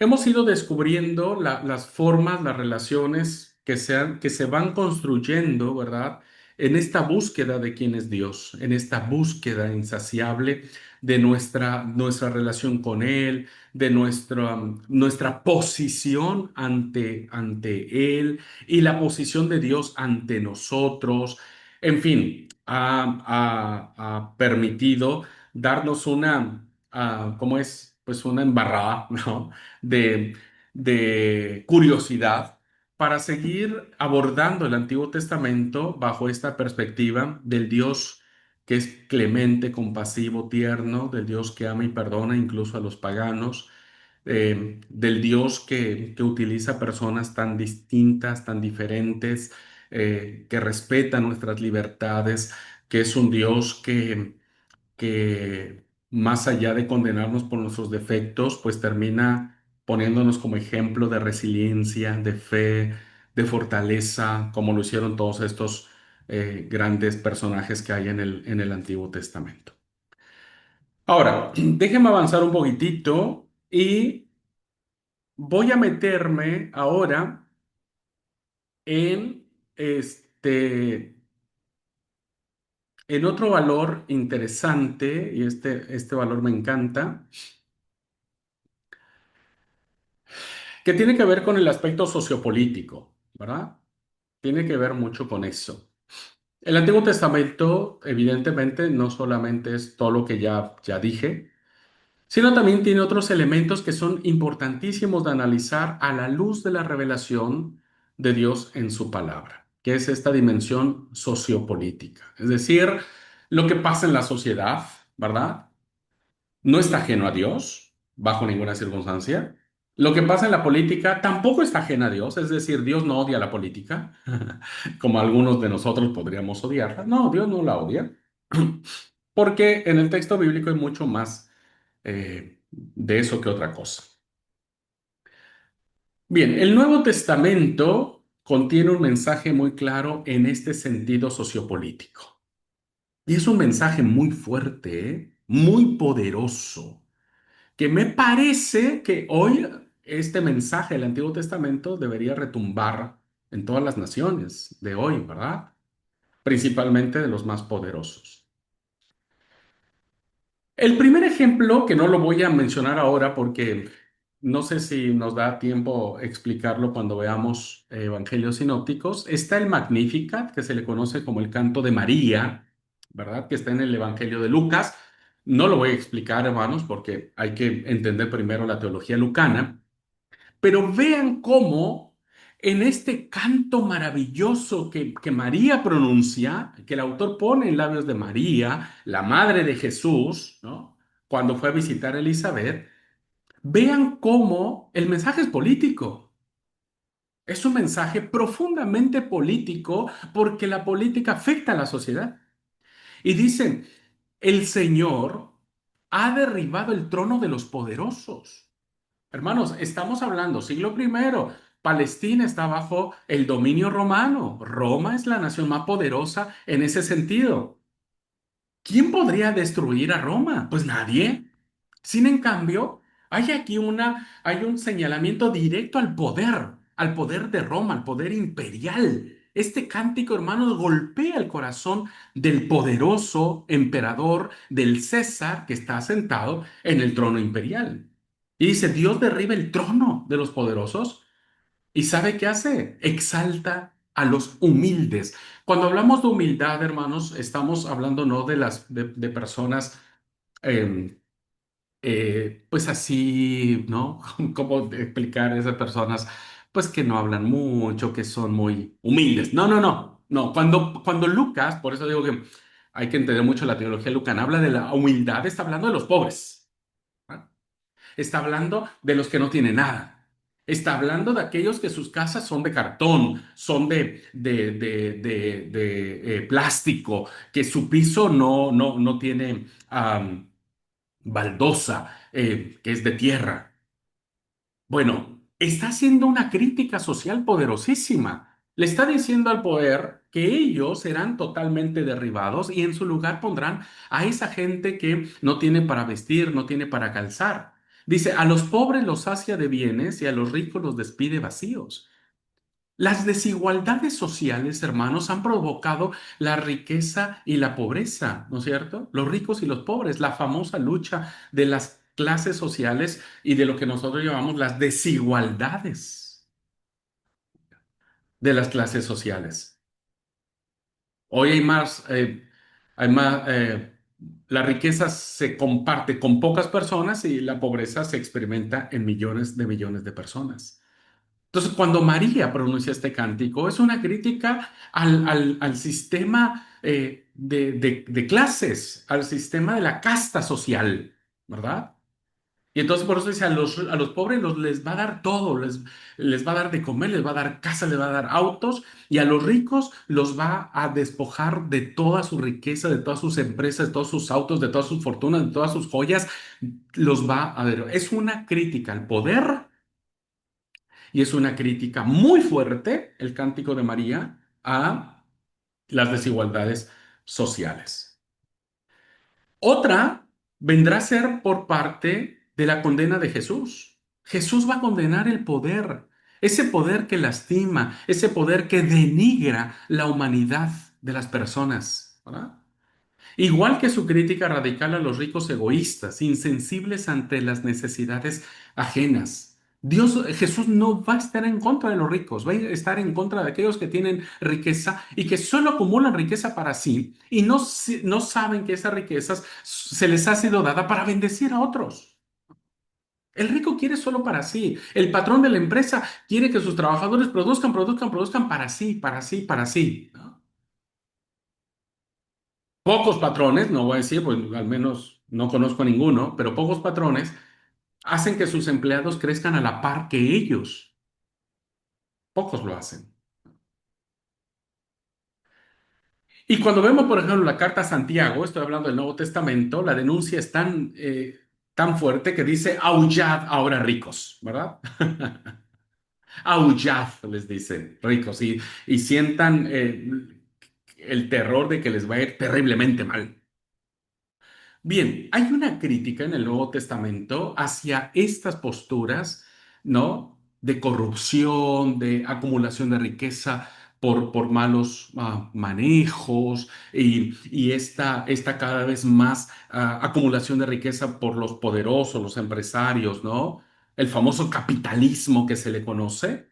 Hemos ido descubriendo las formas, las relaciones que se van construyendo, ¿verdad? En esta búsqueda de quién es Dios, en esta búsqueda insaciable de nuestra relación con Él, de nuestra posición ante Él y la posición de Dios ante nosotros. En fin, ha permitido darnos ¿cómo es? Pues una embarrada, ¿no? de, de curiosidad para seguir abordando el Antiguo Testamento bajo esta perspectiva del Dios que es clemente, compasivo, tierno, del Dios que ama y perdona incluso a los paganos, del Dios que utiliza personas tan distintas, tan diferentes, que respeta nuestras libertades, que es un Dios que más allá de condenarnos por nuestros defectos, pues termina poniéndonos como ejemplo de resiliencia, de fe, de fortaleza, como lo hicieron todos estos grandes personajes que hay en el Antiguo Testamento. Ahora, déjenme avanzar un poquitito y voy a meterme ahora en en otro valor interesante, y este valor me encanta, que tiene que ver con el aspecto sociopolítico, ¿verdad? Tiene que ver mucho con eso. El Antiguo Testamento, evidentemente, no solamente es todo lo que ya dije, sino también tiene otros elementos que son importantísimos de analizar a la luz de la revelación de Dios en su palabra, que es esta dimensión sociopolítica. Es decir, lo que pasa en la sociedad, ¿verdad? No está ajeno a Dios, bajo ninguna circunstancia. Lo que pasa en la política tampoco está ajeno a Dios, es decir, Dios no odia la política, como algunos de nosotros podríamos odiarla. No, Dios no la odia, porque en el texto bíblico hay mucho más de eso que otra cosa. Bien, el Nuevo Testamento contiene un mensaje muy claro en este sentido sociopolítico. Y es un mensaje muy fuerte, muy poderoso, que me parece que hoy este mensaje del Antiguo Testamento debería retumbar en todas las naciones de hoy, ¿verdad? Principalmente de los más poderosos. El primer ejemplo, que no lo voy a mencionar ahora porque no sé si nos da tiempo explicarlo cuando veamos Evangelios sinópticos, está el Magnificat, que se le conoce como el canto de María, ¿verdad? Que está en el Evangelio de Lucas. No lo voy a explicar, hermanos, porque hay que entender primero la teología lucana, pero vean cómo en este canto maravilloso que María pronuncia, que el autor pone en labios de María, la madre de Jesús, ¿no? Cuando fue a visitar a Elizabeth, vean cómo el mensaje es político. Es un mensaje profundamente político porque la política afecta a la sociedad. Y dicen, el Señor ha derribado el trono de los poderosos. Hermanos, estamos hablando siglo primero. Palestina está bajo el dominio romano. Roma es la nación más poderosa en ese sentido. ¿Quién podría destruir a Roma? Pues nadie. Sin en cambio, hay un señalamiento directo al poder de Roma, al poder imperial. Este cántico, hermanos, golpea el corazón del poderoso emperador, del César, que está sentado en el trono imperial. Y dice, Dios derriba el trono de los poderosos. ¿Y sabe qué hace? Exalta a los humildes. Cuando hablamos de humildad, hermanos, estamos hablando no de personas eh, pues así, ¿no? ¿Cómo explicar a esas personas? Pues que no hablan mucho, que son muy humildes. No, no, no. No, cuando Lucas, por eso digo que hay que entender mucho la teología lucana, habla de la humildad, está hablando de los pobres. ¿Ah? Está hablando de los que no tienen nada. Está hablando de aquellos que sus casas son de cartón, son de plástico, que su piso no tiene baldosa, que es de tierra. Bueno, está haciendo una crítica social poderosísima. Le está diciendo al poder que ellos serán totalmente derribados y en su lugar pondrán a esa gente que no tiene para vestir, no tiene para calzar. Dice, a los pobres los sacia de bienes y a los ricos los despide vacíos. Las desigualdades sociales, hermanos, han provocado la riqueza y la pobreza, ¿no es cierto? Los ricos y los pobres, la famosa lucha de las clases sociales y de lo que nosotros llamamos las desigualdades de las clases sociales. Hoy hay más, la riqueza se comparte con pocas personas y la pobreza se experimenta en millones de personas. Entonces, cuando María pronuncia este cántico, es una crítica al sistema de clases, al sistema de la casta social, ¿verdad? Y entonces por eso dice, a los pobres les va a dar todo, les va a dar de comer, les va a dar casa, les va a dar autos, y a los ricos los va a despojar de toda su riqueza, de todas sus empresas, de todos sus autos, de todas sus fortunas, de todas sus joyas, los va a ver. Es una crítica al poder y es una crítica muy fuerte, el Cántico de María, a las desigualdades sociales. Otra vendrá a ser por parte de la condena de Jesús. Jesús va a condenar el poder, ese poder que lastima, ese poder que denigra la humanidad de las personas, ¿verdad? Igual que su crítica radical a los ricos egoístas, insensibles ante las necesidades ajenas. Jesús no va a estar en contra de los ricos, va a estar en contra de aquellos que tienen riqueza y que solo acumulan riqueza para sí y no, no saben que esas riquezas se les ha sido dada para bendecir a otros. El rico quiere solo para sí. El patrón de la empresa quiere que sus trabajadores produzcan, produzcan, produzcan para sí, para sí, para sí, ¿no? Pocos patrones, no voy a decir, pues al menos no conozco a ninguno, pero pocos patrones hacen que sus empleados crezcan a la par que ellos. Pocos lo hacen. Y cuando vemos, por ejemplo, la carta a Santiago, estoy hablando del Nuevo Testamento, la denuncia es tan fuerte que dice, aullad ahora ricos, ¿verdad? Aullad, les dice, ricos, y sientan el terror de que les va a ir terriblemente mal. Bien, hay una crítica en el Nuevo Testamento hacia estas posturas, ¿no? De corrupción, de acumulación de riqueza por malos manejos y esta cada vez más acumulación de riqueza por los poderosos, los empresarios, ¿no? El famoso capitalismo que se le conoce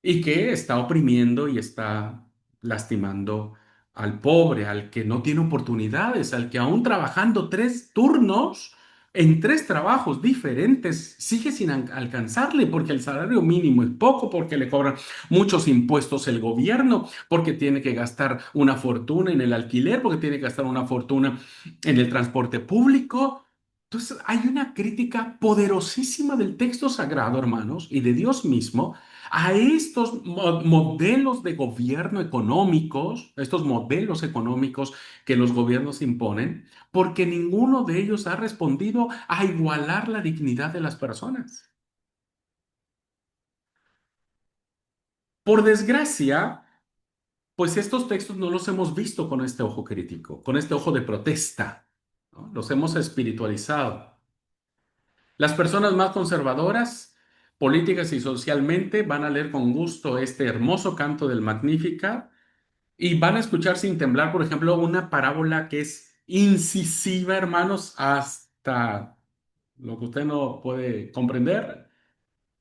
y que está oprimiendo y está lastimando al pobre, al que no tiene oportunidades, al que aún trabajando 3 turnos en 3 trabajos diferentes sigue sin alcanzarle porque el salario mínimo es poco, porque le cobran muchos impuestos el gobierno, porque tiene que gastar una fortuna en el alquiler, porque tiene que gastar una fortuna en el transporte público. Entonces hay una crítica poderosísima del texto sagrado, hermanos, y de Dios mismo a estos modelos de gobierno económicos, estos modelos económicos que los gobiernos imponen, porque ninguno de ellos ha respondido a igualar la dignidad de las personas. Por desgracia, pues estos textos no los hemos visto con este ojo crítico, con este ojo de protesta, ¿no? Los hemos espiritualizado. Las personas más conservadoras, políticas y socialmente, van a leer con gusto este hermoso canto del Magnífica. Y van a escuchar sin temblar, por ejemplo, una parábola que es incisiva, hermanos, hasta lo que usted no puede comprender,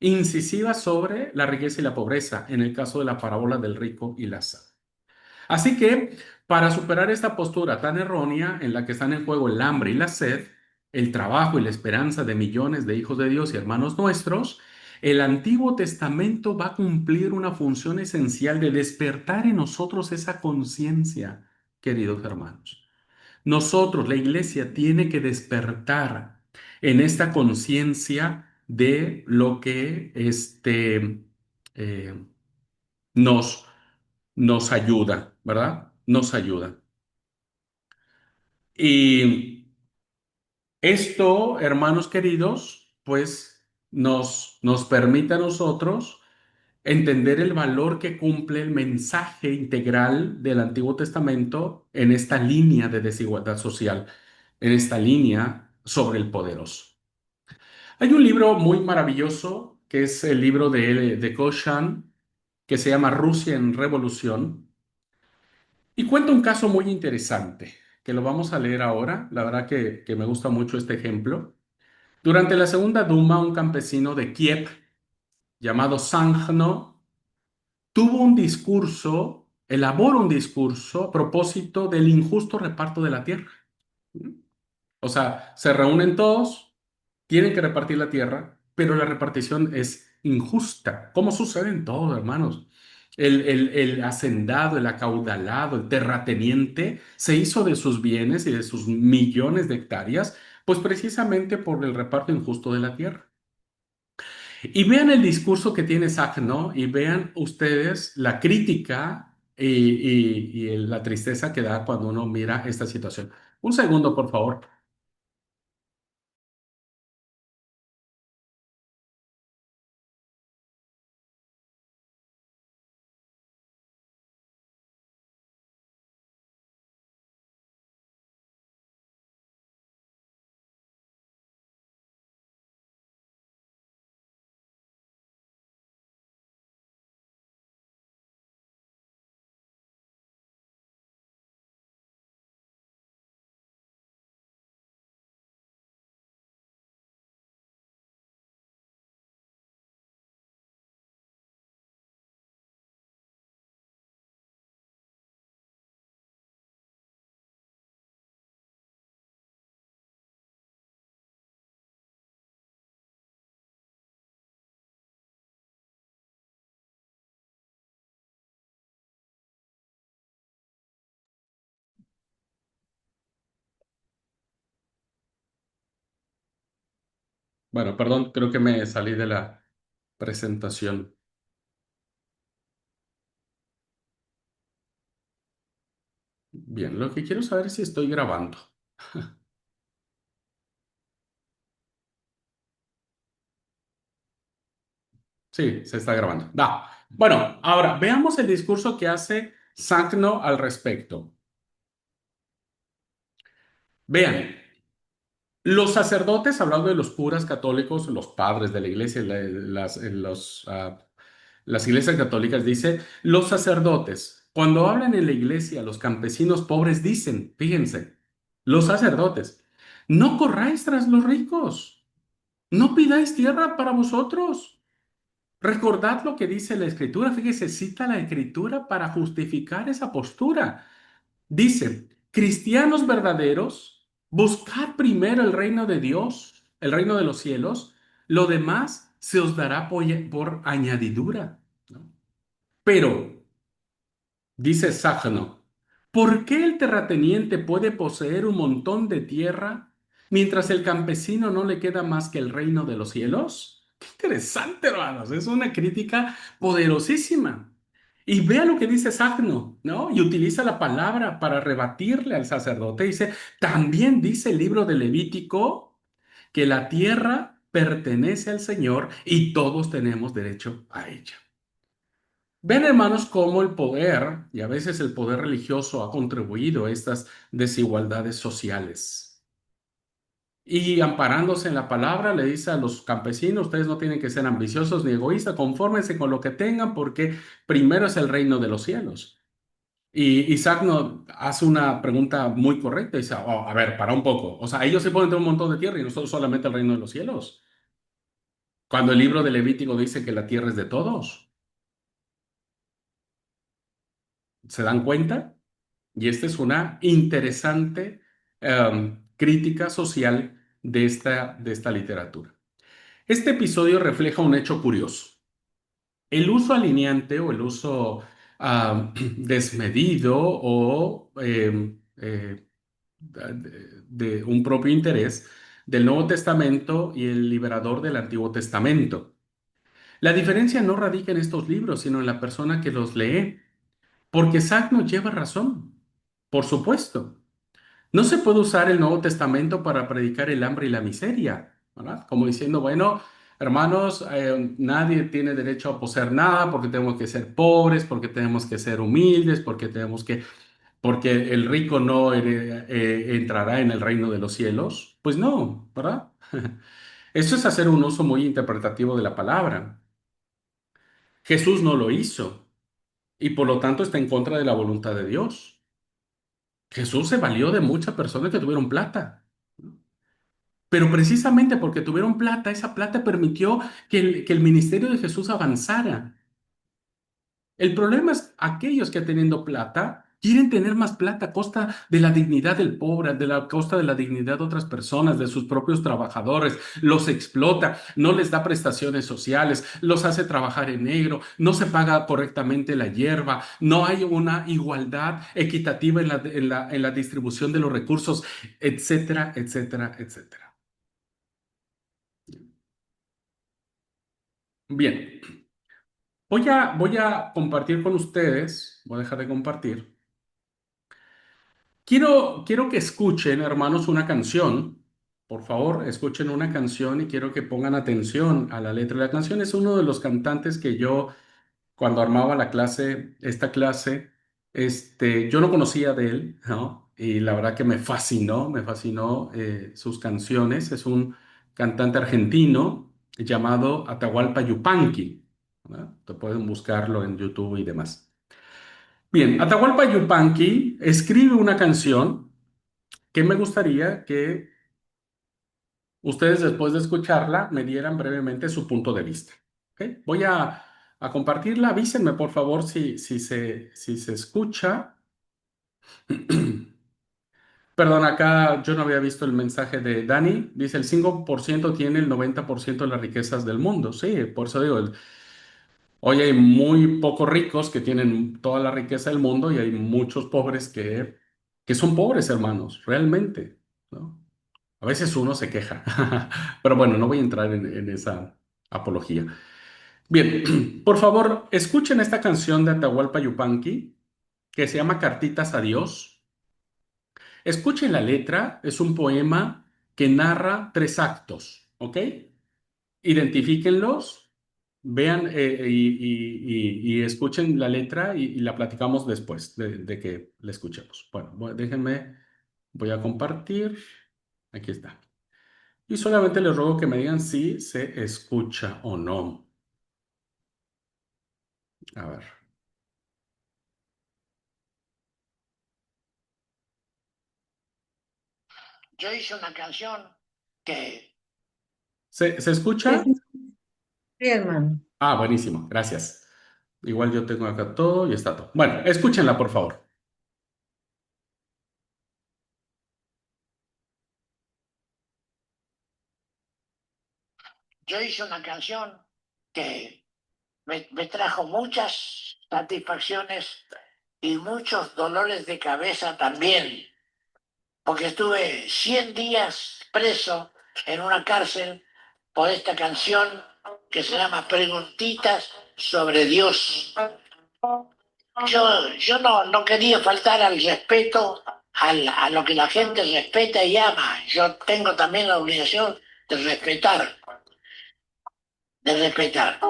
incisiva sobre la riqueza y la pobreza, en el caso de la parábola del rico y Lázaro. Así que, para superar esta postura tan errónea en la que están en juego el hambre y la sed, el trabajo y la esperanza de millones de hijos de Dios y hermanos nuestros, el Antiguo Testamento va a cumplir una función esencial de despertar en nosotros esa conciencia, queridos hermanos. Nosotros, la iglesia, tiene que despertar en esta conciencia de lo que eh, nos, nos ayuda, ¿verdad? Nos ayuda. Y esto, hermanos queridos, pues nos permite a nosotros entender el valor que cumple el mensaje integral del Antiguo Testamento en esta línea de desigualdad social, en esta línea sobre el poderoso. Hay un libro muy maravilloso que es el libro de Koshan, que se llama Rusia en Revolución, y cuenta un caso muy interesante, que lo vamos a leer ahora. La verdad que me gusta mucho este ejemplo. Durante la Segunda Duma, un campesino de Kiev llamado Sanjno elaboró un discurso a propósito del injusto reparto de la tierra. O sea, se reúnen todos, tienen que repartir la tierra, pero la repartición es injusta, como sucede en todo, hermanos. El hacendado, el acaudalado, el terrateniente, se hizo de sus bienes y de sus millones de hectáreas, pues precisamente por el reparto injusto de la tierra. Y vean el discurso que tiene Sack, ¿no? Y vean ustedes la crítica y la tristeza que da cuando uno mira esta situación. Un segundo, por favor. Bueno, perdón, creo que me salí de la presentación. Bien, lo que quiero saber es si estoy grabando. Sí, se está grabando. Da. Bueno, ahora veamos el discurso que hace Sagno al respecto. Vean, los sacerdotes, hablando de los curas católicos, los padres de la iglesia, las iglesias católicas, dice, los sacerdotes, cuando hablan en la iglesia, los campesinos pobres dicen, fíjense, los sacerdotes, no corráis tras los ricos, no pidáis tierra para vosotros. Recordad lo que dice la escritura, fíjese, cita la escritura para justificar esa postura. Dice, cristianos verdaderos, buscad primero el reino de Dios, el reino de los cielos, lo demás se os dará por añadidura, ¿no? Pero, dice Sájano, ¿por qué el terrateniente puede poseer un montón de tierra mientras el campesino no le queda más que el reino de los cielos? Qué interesante, hermanos. Es una crítica poderosísima. Y vea lo que dice Sagno, ¿no? Y utiliza la palabra para rebatirle al sacerdote. Dice, también dice el libro de Levítico que la tierra pertenece al Señor y todos tenemos derecho a ella. Ven, hermanos, cómo el poder, y a veces el poder religioso, ha contribuido a estas desigualdades sociales. Y amparándose en la palabra, le dice a los campesinos, ustedes no tienen que ser ambiciosos ni egoístas, confórmense con lo que tengan porque primero es el reino de los cielos. Y Isaac nos hace una pregunta muy correcta, dice, "Oh, a ver, para un poco, o sea, ellos se pueden tener un montón de tierra y nosotros solamente el reino de los cielos. Cuando el libro de Levítico dice que la tierra es de todos, ¿se dan cuenta? Y esta es una interesante crítica social de esta literatura. Este episodio refleja un hecho curioso. El uso alineante o el uso desmedido o de un propio interés del Nuevo Testamento y el liberador del Antiguo Testamento. La diferencia no radica en estos libros, sino en la persona que los lee, porque Isaac nos lleva razón, por supuesto. No se puede usar el Nuevo Testamento para predicar el hambre y la miseria, ¿verdad? Como diciendo, bueno, hermanos, nadie tiene derecho a poseer nada porque tenemos que ser pobres, porque tenemos que ser humildes, porque el rico no entrará en el reino de los cielos. Pues no, ¿verdad? Eso es hacer un uso muy interpretativo de la palabra. Jesús no lo hizo y por lo tanto está en contra de la voluntad de Dios. Jesús se valió de muchas personas que tuvieron plata. Pero precisamente porque tuvieron plata, esa plata permitió que el ministerio de Jesús avanzara. El problema es aquellos que teniendo plata Quieren tener más plata a costa de la dignidad del pobre, de la costa de la dignidad de otras personas, de sus propios trabajadores. Los explota, no les da prestaciones sociales, los hace trabajar en negro, no se paga correctamente la hierba, no hay una igualdad equitativa en la distribución de los recursos, etcétera, etcétera, etcétera. Bien, voy a compartir con ustedes, voy a dejar de compartir. Quiero que escuchen, hermanos, una canción. Por favor, escuchen una canción y quiero que pongan atención a la letra. La canción es uno de los cantantes que yo, cuando armaba la clase, esta clase, yo no conocía de él, ¿no? Y la verdad que me fascinó sus canciones. Es un cantante argentino llamado Atahualpa Yupanqui, ¿no? Te pueden buscarlo en YouTube y demás. Bien, Atahualpa Yupanqui escribe una canción que me gustaría que ustedes después de escucharla me dieran brevemente su punto de vista. ¿Ok? A compartirla. Avísenme por favor si se escucha. Perdón, acá yo no había visto el mensaje de Dani. Dice el 5% tiene el 90% de las riquezas del mundo. Sí, por eso digo, hoy hay muy pocos ricos que tienen toda la riqueza del mundo y hay muchos pobres que son pobres, hermanos, realmente, ¿no? A veces uno se queja, pero bueno, no voy a entrar en esa apología. Bien, por favor, escuchen esta canción de Atahualpa Yupanqui que se llama Cartitas a Dios. Escuchen la letra, es un poema que narra tres actos, ¿ok? Identifíquenlos, vean y escuchen la letra y la platicamos después de que la escuchemos. Bueno, déjenme, voy a compartir. Aquí está. Y solamente les ruego que me digan si se escucha o no. A ver. Yo hice una canción que ¿Se Sí, escucha? sí, sí, hermano. Ah, buenísimo, gracias. Igual yo tengo acá todo y está todo. Bueno, escúchenla, por favor. Yo hice una canción que me trajo muchas satisfacciones y muchos dolores de cabeza también, porque estuve 100 días preso en una cárcel por esta canción que se llama Preguntitas sobre Dios. Yo no quería faltar al respeto, a lo que la gente respeta y ama. Yo tengo también la obligación de respetar, de respetar.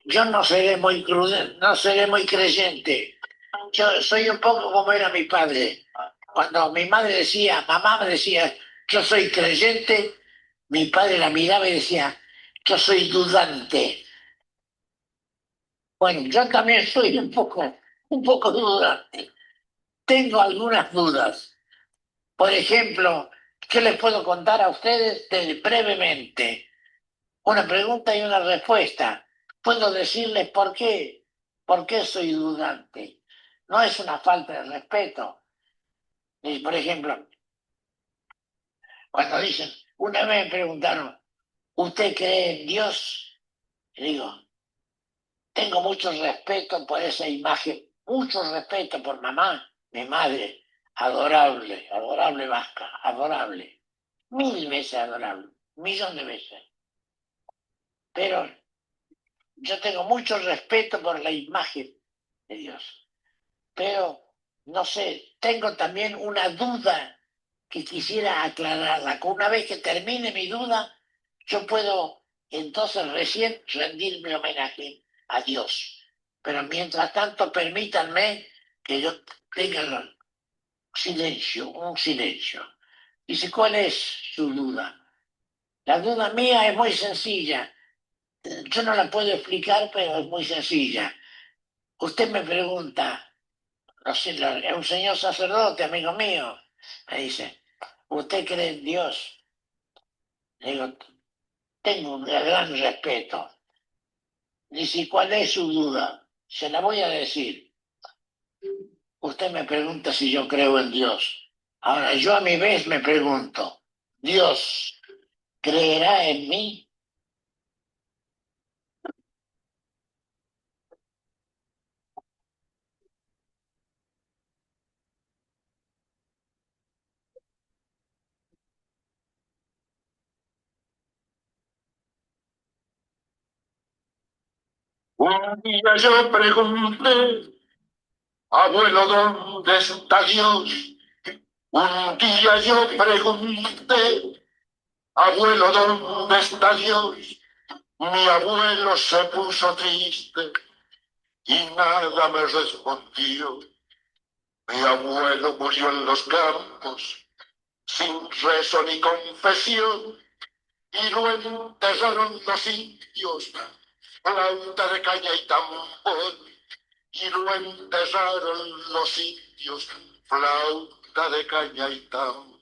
Yo no seré muy cruel, no seré muy creyente. Yo soy un poco como era mi padre. Cuando mi madre decía, mamá me decía, yo soy creyente, mi padre la miraba y decía, yo soy dudante. Bueno, yo también soy un poco dudante. Tengo algunas dudas. Por ejemplo, ¿qué les puedo contar a ustedes brevemente? Una pregunta y una respuesta. Puedo decirles por qué soy dudante. No es una falta de respeto. Y, por ejemplo, cuando dicen, una vez me preguntaron, ¿usted cree en Dios? Y digo, tengo mucho respeto por esa imagen, mucho respeto por mamá, mi madre, adorable, adorable vasca, adorable, 1000 veces adorable, 1 millón de veces. Pero yo tengo mucho respeto por la imagen de Dios, pero no sé, tengo también una duda que quisiera aclararla. Que una vez que termine mi duda, yo puedo entonces recién rendirme homenaje a Dios. Pero mientras tanto, permítanme que yo tenga silencio, un silencio. Dice, ¿cuál es su duda? La duda mía es muy sencilla. Yo no la puedo explicar, pero es muy sencilla. Usted me pregunta, no sé, es un señor sacerdote, amigo mío, me dice, ¿usted cree en Dios? Le digo, tengo un gran respeto. Dice, ¿cuál es su duda? Se la voy a decir. usted me pregunta si yo creo en Dios. Ahora, yo a mi vez me pregunto, ¿Dios creerá en mí? Un día yo pregunté, abuelo, ¿dónde está Dios? Un día yo pregunté, abuelo, ¿dónde está Dios? Mi abuelo se puso triste y nada me respondió. Mi abuelo murió en los campos, sin rezo ni confesión, y lo enterraron los indios, flauta de caña y tambor, y lo enterraron los indios, flauta de caña y tambor.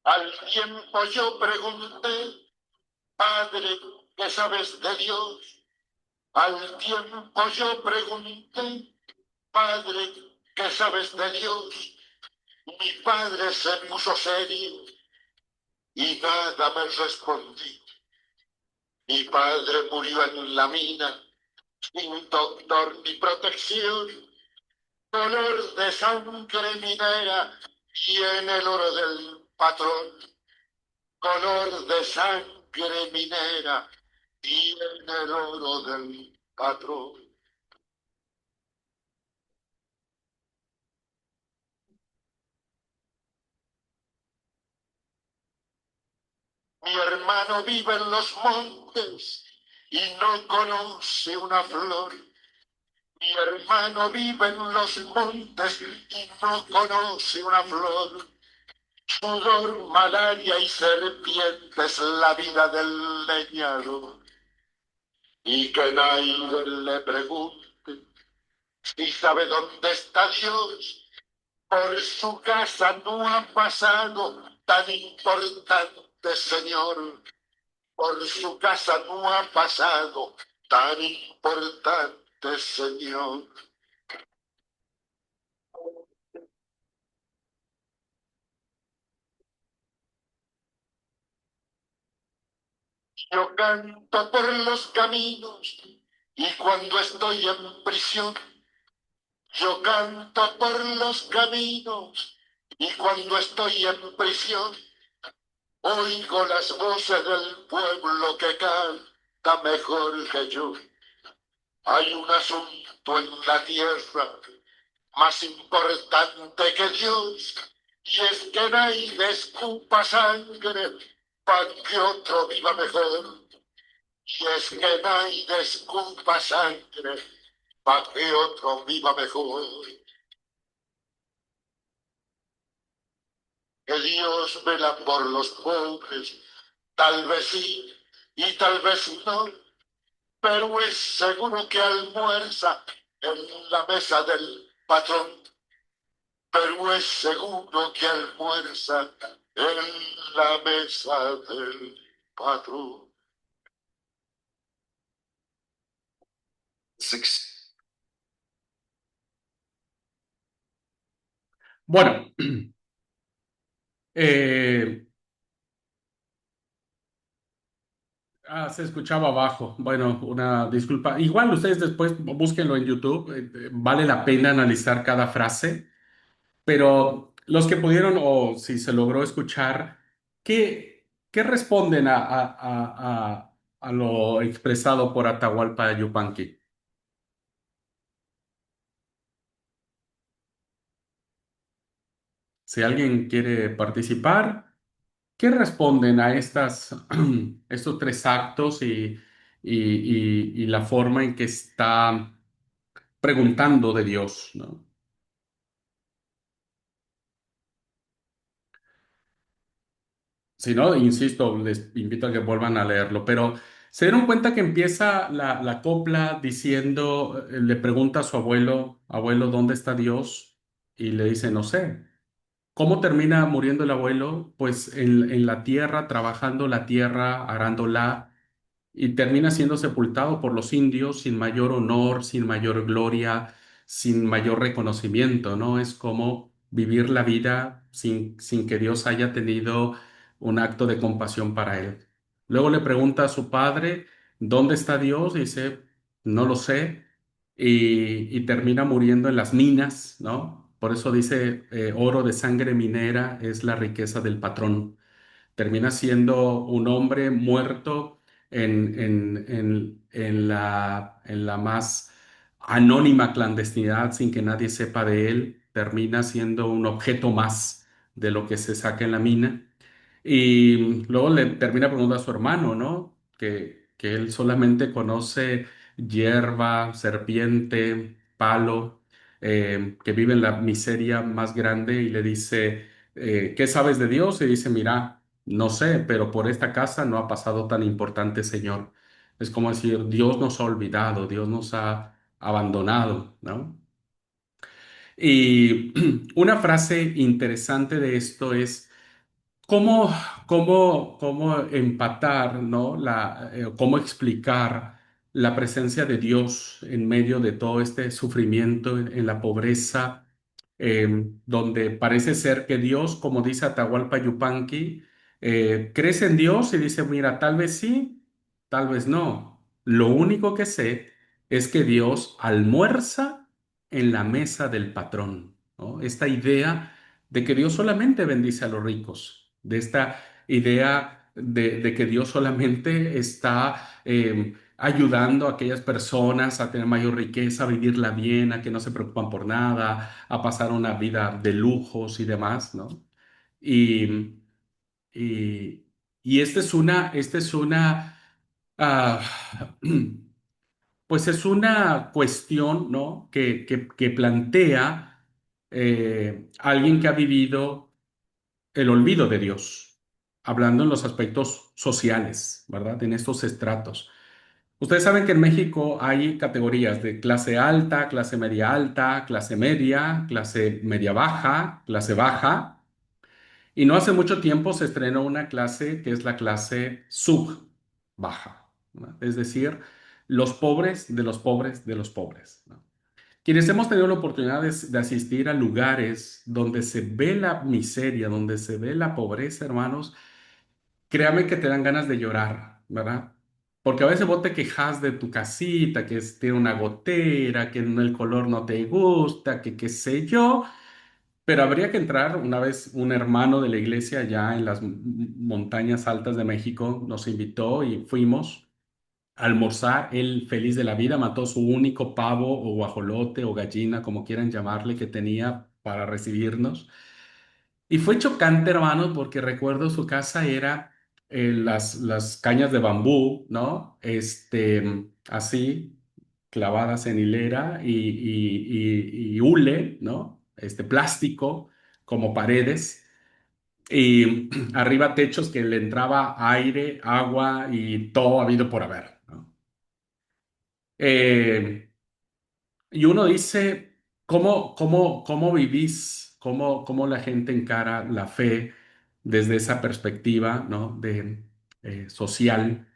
Al tiempo yo pregunté, Padre, ¿qué sabes de Dios? Al tiempo yo pregunté, Padre, ¿qué sabes de Dios? Mi padre se puso serio y nada me respondió. Mi padre murió en la mina, sin doctor ni protección, color de sangre minera y en el oro del patrón, color de sangre minera y en el oro del patrón. Mi hermano vive en los montes y no conoce una flor. Mi hermano vive en los montes y no conoce una flor. Sudor, malaria y serpientes, la vida del leñador. Y que nadie le pregunte si sabe dónde está Dios. Por su casa no ha pasado tan importante señor. Por su casa no ha pasado tan importante señor. Yo canto por los caminos y cuando estoy en prisión, yo canto por los caminos y cuando estoy en prisión, oigo las voces del pueblo que canta mejor que yo. Hay un asunto en la tierra más importante que Dios, y es que nadie escupa sangre para que otro viva mejor. Y es que nadie escupa sangre para que otro viva mejor. Que Dios vela por los pobres, tal vez sí y tal vez no, pero es seguro que almuerza en la mesa del patrón, pero es seguro que almuerza en la mesa del patrón. Bueno, eh, se escuchaba abajo. Bueno, una disculpa. Igual ustedes después búsquenlo en YouTube. Vale la pena analizar cada frase, pero los que pudieron o si se logró escuchar, ¿qué responden a lo expresado por Atahualpa Yupanqui? Si alguien quiere participar, ¿qué responden a estos tres actos y la forma en que está preguntando de Dios, ¿no? Si no, insisto, les invito a que vuelvan a leerlo, pero Se dieron cuenta que empieza la copla diciendo, le pregunta a su abuelo, abuelo, ¿dónde está Dios? Y le dice, no sé. ¿Cómo termina muriendo el abuelo? Pues en la tierra, trabajando la tierra, arándola, y termina siendo sepultado por los indios sin mayor honor, sin mayor gloria, sin mayor reconocimiento, ¿no? Es como vivir la vida sin que Dios haya tenido un acto de compasión para él. Luego le pregunta a su padre, ¿dónde está Dios? Y dice, no lo sé, y termina muriendo en las minas, ¿no? Por eso dice, oro de sangre minera es la riqueza del patrón. Termina siendo un hombre muerto en la más anónima clandestinidad sin que nadie sepa de él. Termina siendo un objeto más de lo que se saca en la mina. Y luego le termina preguntando a su hermano, ¿no? Que él solamente conoce hierba, serpiente, palo, que vive en la miseria más grande y le dice, ¿qué sabes de Dios? Y dice, mira, no sé, pero por esta casa no ha pasado tan importante, Señor. Es como decir, Dios nos ha olvidado, Dios nos ha abandonado, ¿no? Y una frase interesante de esto es, ¿cómo, cómo empatar, ¿no? Cómo explicar la presencia de Dios en medio de todo este sufrimiento, en la pobreza, donde parece ser que Dios, como dice Atahualpa Yupanqui, crees en Dios y dice, mira, tal vez sí, tal vez no. Lo único que sé es que Dios almuerza en la mesa del patrón, ¿no? Esta idea de que Dios solamente bendice a los ricos, de esta idea de que Dios solamente está ayudando a aquellas personas a tener mayor riqueza, a vivirla bien, a que no se preocupan por nada, a pasar una vida de lujos y demás, ¿no? Y, y, y esta es una, ah, pues es una cuestión, ¿no? Que plantea alguien que ha vivido el olvido de Dios, hablando en los aspectos sociales, ¿verdad? En estos estratos. Ustedes saben que en México hay categorías de clase media, clase media baja, clase baja, y no hace mucho tiempo se estrenó una clase que es la clase sub baja, ¿no? Es decir, los pobres de los pobres de los pobres, ¿no? Quienes hemos tenido la oportunidad de asistir a lugares donde se ve la miseria, donde se ve la pobreza, hermanos, créame que te dan ganas de llorar, ¿verdad? Porque a veces vos te quejas de tu casita, que tiene una gotera, que el color no te gusta, que qué sé yo, pero habría que entrar. Una vez un hermano de la iglesia allá en las montañas altas de México nos invitó y fuimos a almorzar. Él, feliz de la vida, mató su único pavo o guajolote o gallina, como quieran llamarle, que tenía para recibirnos. Y fue chocante, hermano, porque recuerdo su casa era las cañas de bambú, ¿no? Así, clavadas en hilera y hule, ¿no? Plástico, como paredes. Y arriba techos que le entraba aire, agua y todo habido por haber, ¿no? Eh, y uno dice, ¿cómo vivís? ¿Cómo la gente encara la fe desde esa perspectiva, ¿no? Social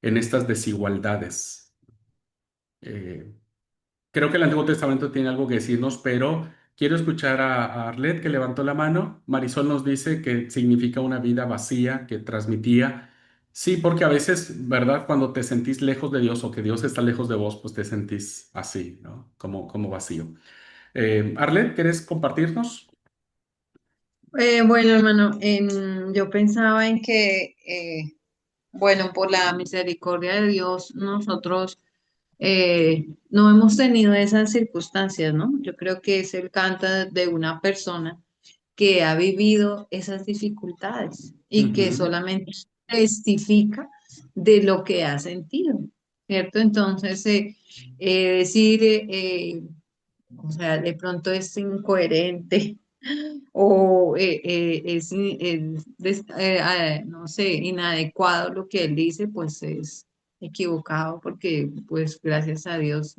en estas desigualdades? Eh, Creo que el Antiguo Testamento tiene algo que decirnos, pero quiero escuchar a Arlet, que levantó la mano. Marisol nos dice que significa una vida vacía, que transmitía. Sí, porque a veces, ¿verdad? Cuando te sentís lejos de Dios o que Dios está lejos de vos, pues te sentís así, ¿no? Como vacío. Arlet, ¿querés compartirnos? Bueno, hermano, yo pensaba en que, bueno, por la misericordia de Dios, nosotros no hemos tenido esas circunstancias, ¿no? Yo creo que es el canto de una persona que ha vivido esas dificultades y que Ujú. solamente testifica de lo que ha sentido, ¿cierto? Entonces, decir, o sea, de pronto es incoherente o no sé, inadecuado lo que él dice, pues es. equivocado porque pues gracias a Dios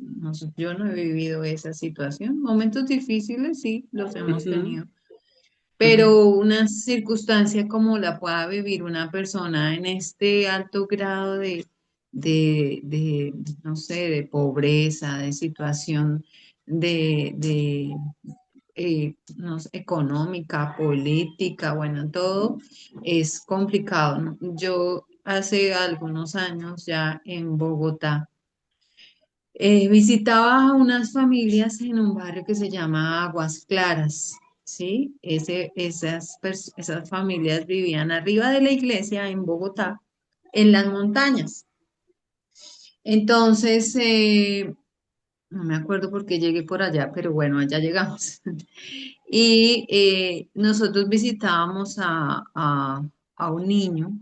yo no he vivido esa situación. Momentos difíciles sí los hemos Ujú, tenido, ujú, pero una circunstancia como la pueda vivir una persona en este alto grado de no sé, de pobreza, de situación de no sé, económica, política, bueno, todo es complicado, ¿no? Yo hace algunos años ya en Bogotá visitaba a unas familias en un barrio que se llama Aguas Claras, ¿sí? Esas familias vivían arriba de la iglesia en Bogotá, en las montañas. Entonces, no me acuerdo por qué llegué por allá, pero bueno, allá llegamos. Y nosotros visitábamos a un niño,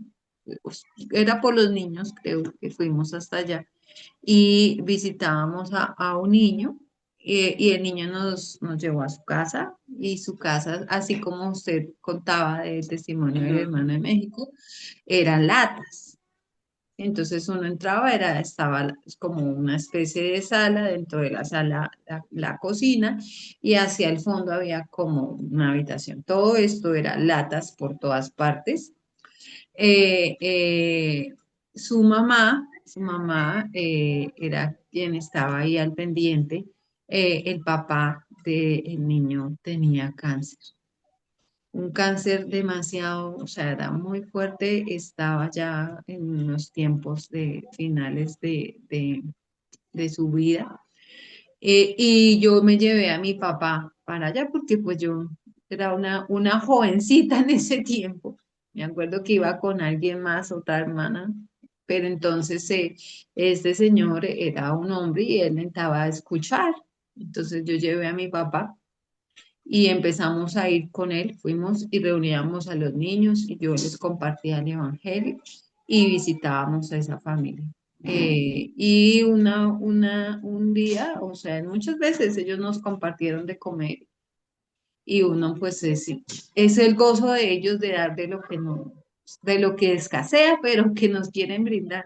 pues, era por los niños, creo que fuimos hasta allá, y visitábamos a un niño, y el niño nos llevó a su casa, y su casa, así como usted contaba del testimonio del ujú, hermano de México, eran latas. Entonces uno entraba, estaba como una especie de sala, dentro de la sala la cocina y hacia el fondo había como una habitación. Todo esto era latas por todas partes. Eh, eh, su mamá era quien estaba ahí al pendiente. El papá del niño tenía cáncer, un cáncer demasiado, o sea, era muy fuerte, estaba ya en los tiempos de finales de su vida. Y yo me llevé a mi papá para allá porque pues yo era una jovencita en ese tiempo. Me acuerdo que iba con alguien más, otra hermana, pero entonces este señor era un hombre y él necesitaba escuchar. Entonces yo llevé a mi papá y empezamos a ir con él, fuimos y reuníamos a los niños y yo les compartía el evangelio y visitábamos a esa familia. Y un día, o sea, muchas veces ellos nos compartieron de comer y uno pues es el gozo de ellos de dar de lo que no, de lo que escasea, pero que nos quieren brindar.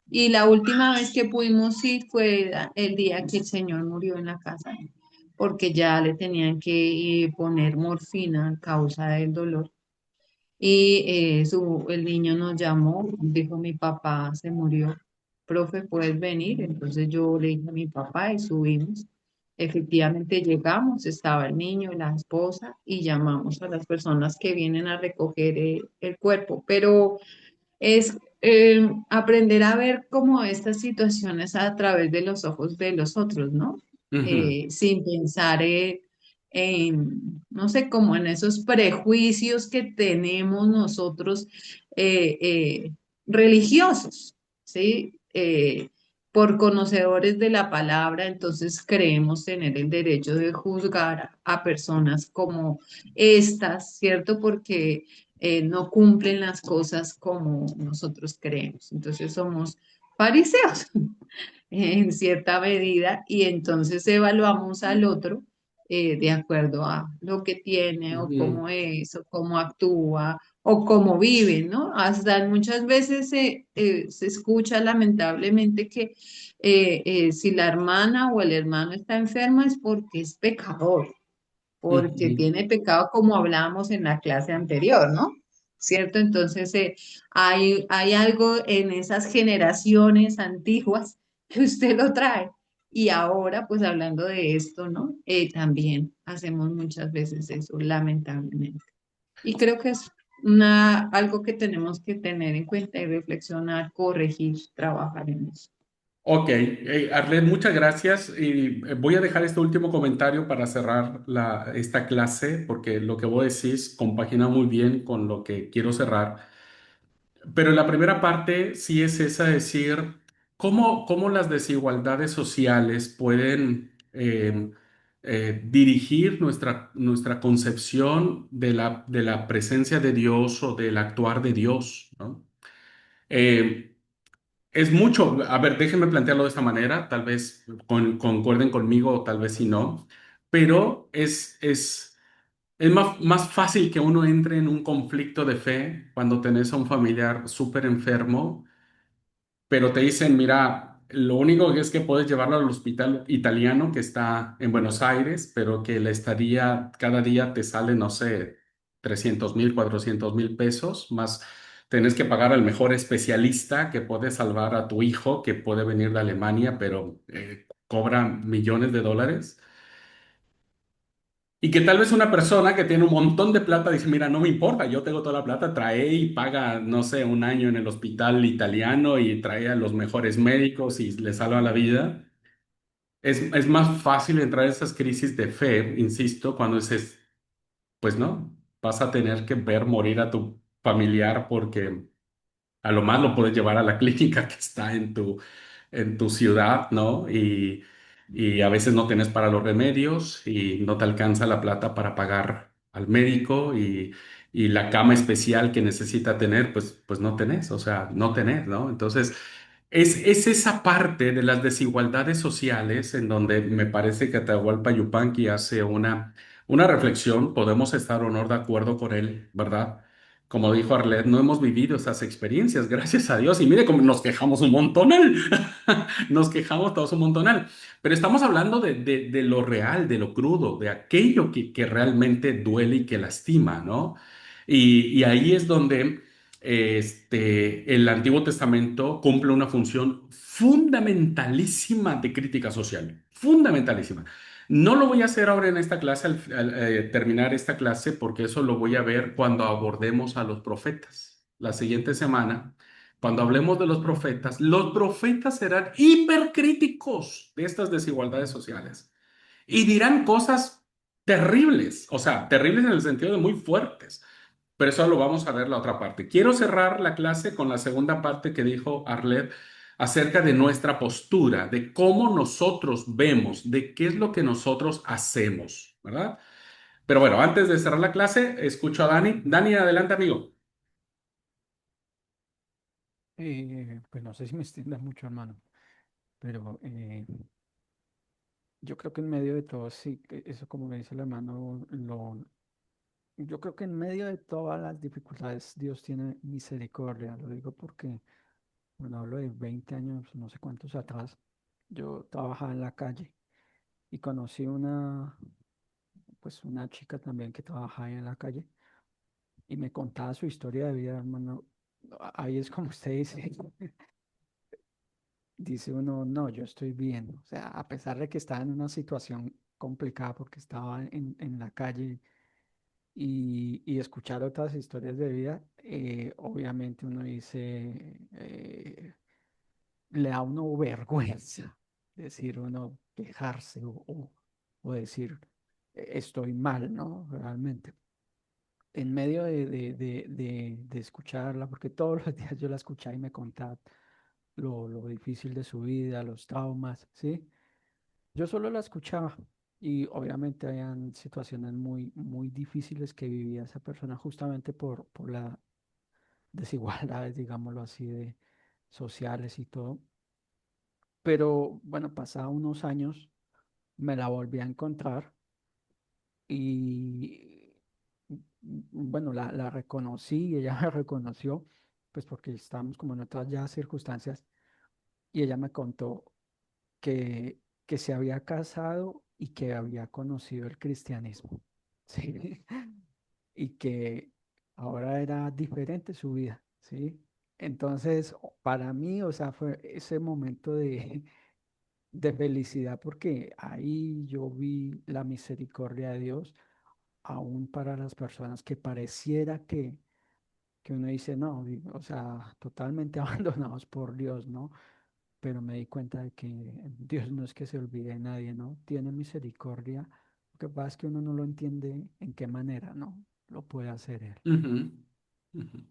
Y la última vez que pudimos ir fue el día que el Señor murió en la casa, porque ya le tenían que poner morfina a causa del dolor. Y el niño nos llamó, dijo, mi papá se murió, profe, ¿puedes venir? Entonces yo le dije a mi papá y subimos. Efectivamente llegamos, estaba el niño, la esposa y llamamos a las personas que vienen a recoger el cuerpo. Pero es aprender a ver como estas situaciones a través de los ojos de los otros, ¿no? ujú, Sin pensar no sé, como en esos prejuicios que tenemos nosotros eh, religiosos, ¿sí? Por conocedores de la palabra, entonces creemos tener el derecho de juzgar a personas como estas, ¿cierto? Porque no cumplen las cosas como nosotros creemos. Entonces somos fariseos en cierta medida y entonces evaluamos al otro de acuerdo a lo que tiene o ujú, cómo es o cómo actúa o cómo vive, ¿no? Hasta muchas veces se escucha lamentablemente que si la hermana o el hermano está enferma es porque es pecador, porque ujú. tiene pecado como hablábamos en la clase anterior, ¿no? ¿Cierto? Entonces hay algo en esas generaciones antiguas que usted lo trae. Y ahora, pues hablando de esto, ¿no? También hacemos muchas veces eso, lamentablemente. Y creo que es algo que tenemos que tener en cuenta y reflexionar, corregir, trabajar en eso. Ok, Arlet, muchas gracias. Y voy a dejar este último comentario para cerrar esta clase, porque lo que vos decís compagina muy bien con lo que quiero cerrar. Pero la primera parte sí es esa, decir, cómo las desigualdades sociales pueden dirigir nuestra concepción de la presencia de Dios o del actuar de Dios, ¿no? Eh, es mucho, a ver, déjenme plantearlo de esta manera, tal vez concuerden conmigo o tal vez si no, pero es más fácil que uno entre en un conflicto de fe cuando tenés a un familiar súper enfermo, pero te dicen, mira, lo único que es que puedes llevarlo al hospital italiano que está en Buenos Aires, pero que la estadía cada día te sale, no sé, 300,000, 400,000 pesos, más tenés que pagar al mejor especialista que puede salvar a tu hijo, que puede venir de Alemania, pero cobra millones de dólares. Y que tal vez una persona que tiene un montón de plata dice, mira, no me importa, yo tengo toda la plata, trae y paga, no sé, un año en el hospital italiano y trae a los mejores médicos y le salva la vida. Es más fácil entrar en esas crisis de fe, insisto, cuando dices, pues no, vas a tener que ver morir a tu familiar porque a lo más lo puedes llevar a la clínica que está en tu ciudad, ¿no? Y a veces no tienes para los remedios y no te alcanza la plata para pagar al médico y la cama especial que necesita tener, pues no tenés, o sea, no tenés, ¿no? Entonces, es esa parte de las desigualdades sociales en donde me parece que Atahualpa Yupanqui hace una reflexión, podemos estar o no de acuerdo con él, ¿verdad? Como dijo Arlet, no hemos vivido esas experiencias, gracias a Dios. Y mire cómo nos quejamos un montonal. Nos quejamos todos un montonal. Pero estamos hablando de lo real, de lo crudo, de aquello que realmente duele y que lastima, ¿no? Y ahí es donde el Antiguo Testamento cumple una función fundamentalísima de crítica social. Fundamentalísima. No lo voy a hacer ahora en esta clase, al terminar esta clase, porque eso lo voy a ver cuando abordemos a los profetas. La siguiente semana, cuando hablemos de los profetas serán hipercríticos de estas desigualdades sociales y dirán cosas terribles, o sea, terribles en el sentido de muy fuertes. Pero eso lo vamos a ver la otra parte. Quiero cerrar la clase con la segunda parte que dijo Arlet acerca de nuestra postura, de cómo nosotros vemos, de qué es lo que nosotros hacemos, ¿verdad? Pero bueno, antes de cerrar la clase, escucho a Dani. Dani, adelante, amigo. Pues no sé si me extienda mucho, hermano, pero yo creo que en medio de todo, sí, eso como me dice el hermano, yo creo que en medio de todas las dificultades Dios tiene misericordia. Lo digo porque, bueno, hablo de 20 años, no sé cuántos atrás, yo trabajaba en la calle y conocí pues una chica también que trabajaba ahí en la calle y me contaba su historia de vida, hermano. Ahí es como usted dice, dice uno, no, yo estoy bien. O sea, a pesar de que estaba en una situación complicada porque estaba en la calle y escuchar otras historias de vida, obviamente uno dice, le da a uno vergüenza decir uno quejarse o decir, estoy mal, ¿no? Realmente. En medio de escucharla, porque todos los días yo la escuchaba y me contaba lo difícil de su vida, los traumas, ¿sí? Yo solo la escuchaba y obviamente habían situaciones muy, muy difíciles que vivía esa persona justamente por las desigualdades, digámoslo así, de sociales y todo. Pero bueno, pasaba unos años, me la volví a encontrar y bueno, la reconocí y ella me reconoció, pues porque estábamos como en otras ya circunstancias y ella me contó que se había casado y que había conocido el cristianismo, ¿sí? Y que ahora era diferente su vida, ¿sí? Entonces, para mí, o sea, fue ese momento de felicidad porque ahí yo vi la misericordia de Dios, aún para las personas que pareciera que uno dice, no, o sea, totalmente abandonados por Dios, ¿no? Pero me di cuenta de que Dios no es que se olvide de nadie, ¿no? Tiene misericordia. Lo que pasa es que uno no lo entiende en qué manera, ¿no? Lo puede hacer Él. Ujú, ujú.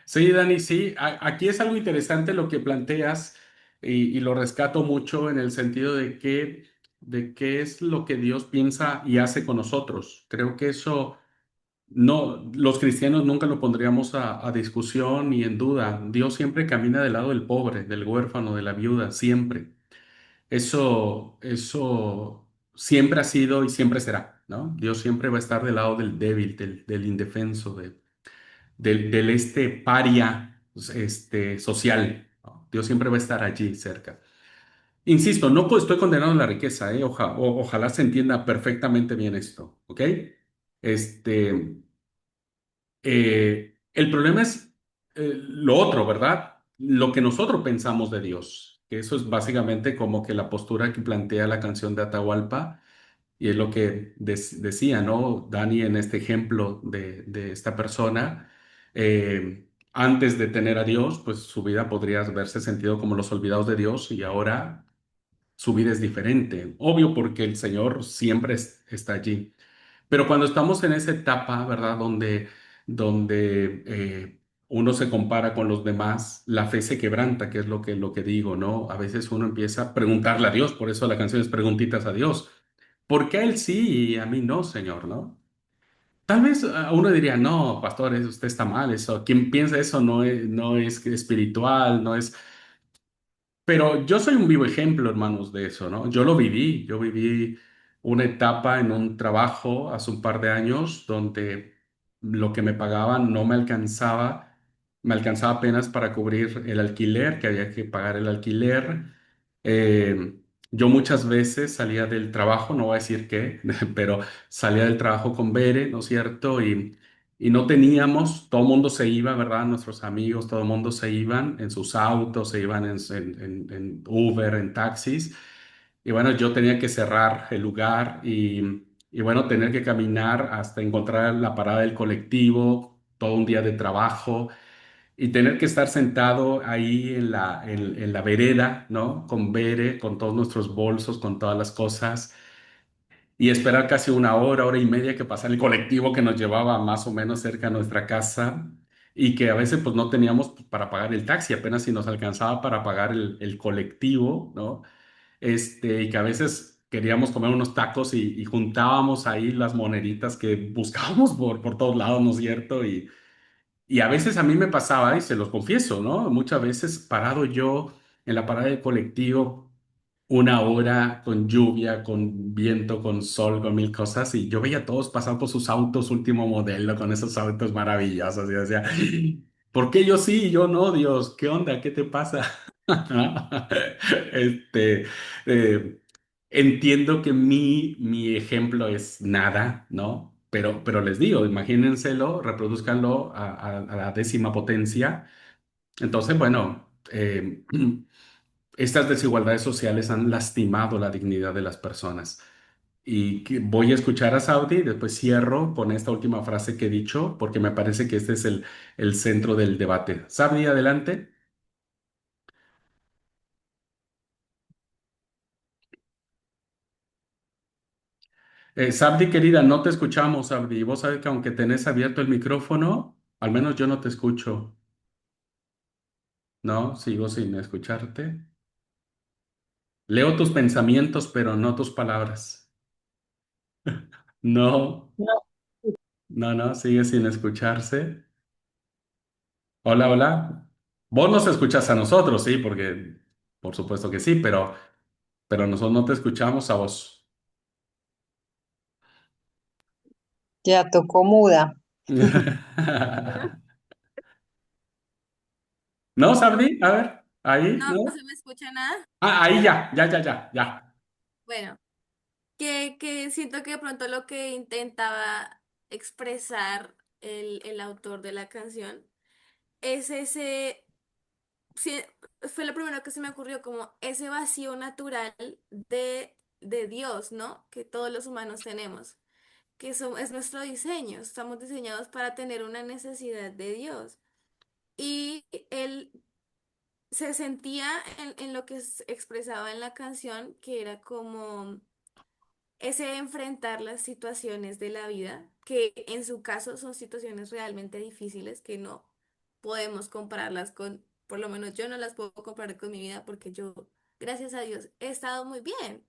Sí, Dani, sí. Aquí es algo interesante lo que planteas y lo rescato mucho en el sentido de qué es lo que Dios piensa y hace con nosotros. Creo que eso no, los cristianos nunca lo pondríamos a discusión ni en duda. Dios siempre camina del lado del pobre, del huérfano, de la viuda, siempre. Eso siempre ha sido y siempre será, ¿no? Dios siempre va a estar del lado del débil, del indefenso, del paria social. ¿no? Dios siempre va a estar allí cerca. Insisto, no estoy condenando la riqueza, ¿eh? Ojalá se entienda perfectamente bien esto, ¿ok? Este, el problema es lo otro, ¿verdad? Lo que nosotros pensamos de Dios, que eso es básicamente como que la postura que plantea la canción de Atahualpa, y es lo que decía, ¿no? Dani en este ejemplo de esta persona, antes de tener a Dios, pues su vida podría haberse sentido como los olvidados de Dios y ahora su vida es diferente. Obvio porque el Señor siempre está allí. Pero cuando estamos en esa etapa, ¿verdad? Donde uno se compara con los demás, la fe se quebranta, que es lo que digo, ¿no? A veces uno empieza a preguntarle a Dios, por eso la canción es Preguntitas a Dios. ¿Por qué a él sí y a mí no, Señor, no? Tal vez uno diría, no, pastor, usted está mal, eso. Quien piensa eso no es espiritual, no es. Pero yo soy un vivo ejemplo, hermanos, de eso, ¿no? Yo viví una etapa en un trabajo hace un par de años donde lo que me pagaban no me alcanzaba apenas para cubrir el alquiler, que había que pagar el alquiler. Eh, yo muchas veces salía del trabajo, no voy a decir qué, pero salía del trabajo con Bere, ¿no es cierto? Y no teníamos, todo el mundo se iba, ¿verdad? Nuestros amigos, todo el mundo se iban en sus autos, se iban en Uber, en taxis. Y bueno, yo tenía que cerrar el lugar y bueno, tener que caminar hasta encontrar la parada del colectivo, todo un día de trabajo y tener que estar sentado ahí en la vereda, ¿no? Con Bere, con todos nuestros bolsos, con todas las cosas y esperar casi una hora, hora y media que pasara el colectivo que nos llevaba más o menos cerca a nuestra casa y que a veces pues no teníamos pues, para pagar el taxi, apenas si nos alcanzaba para pagar el colectivo, ¿no? Y que a veces queríamos comer unos tacos y juntábamos ahí las moneditas que buscábamos por todos lados, ¿no es cierto? Y a veces a mí me pasaba, y se los confieso, ¿no? Muchas veces parado yo en la parada del colectivo, una hora con lluvia, con viento, con sol, con mil cosas, y yo veía a todos pasar por sus autos último modelo, con esos autos maravillosos, y decía, ¿por qué yo sí y yo no, Dios? ¿Qué onda? ¿Qué te pasa? Este, eh, entiendo que mi ejemplo es nada, ¿no? Pero les digo, imagínenselo, reproduzcanlo a la décima potencia. Entonces, bueno, estas desigualdades sociales han lastimado la dignidad de las personas. Y voy a escuchar a Saudi, después cierro con esta última frase que he dicho, porque me parece que este es el centro del debate. Saudi, adelante. Sabdi, querida, no te escuchamos, Sabdi. Vos sabés que aunque tenés abierto el micrófono, al menos yo no te escucho. No, sigo sin escucharte. Leo tus pensamientos, pero no tus palabras. No, No. no, no, sigue sin escucharse. Hola, hola. Vos nos escuchas a nosotros, sí, porque por supuesto que sí, pero nosotros no te escuchamos a vos. Ya tocó muda. ¿No, Sabdi? A ver, ahí, No, no ¿no? se me escucha nada. Ah, ahí ya, ya, ya, ya, ya. Bueno, que siento que de pronto lo que intentaba expresar el autor de la canción es ese, sí, fue lo primero que se me ocurrió, como ese vacío natural de Dios, ¿no? Que todos los humanos tenemos, que es nuestro diseño, estamos diseñados para tener una necesidad de Dios. Y él se sentía en lo que expresaba en la canción, que era como ese enfrentar las situaciones de la vida, que en su caso son situaciones realmente difíciles, que no podemos compararlas con, por lo menos yo no las puedo comparar con mi vida porque yo, gracias a Dios, he estado muy bien.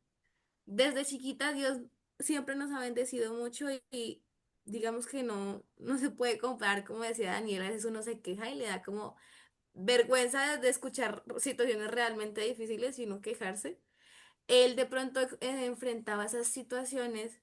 Desde chiquita Dios siempre nos ha bendecido mucho y digamos que no se puede comparar, como decía Daniela, a veces uno se queja y le da como vergüenza de escuchar situaciones realmente difíciles y no quejarse. Él de pronto enfrentaba esas situaciones,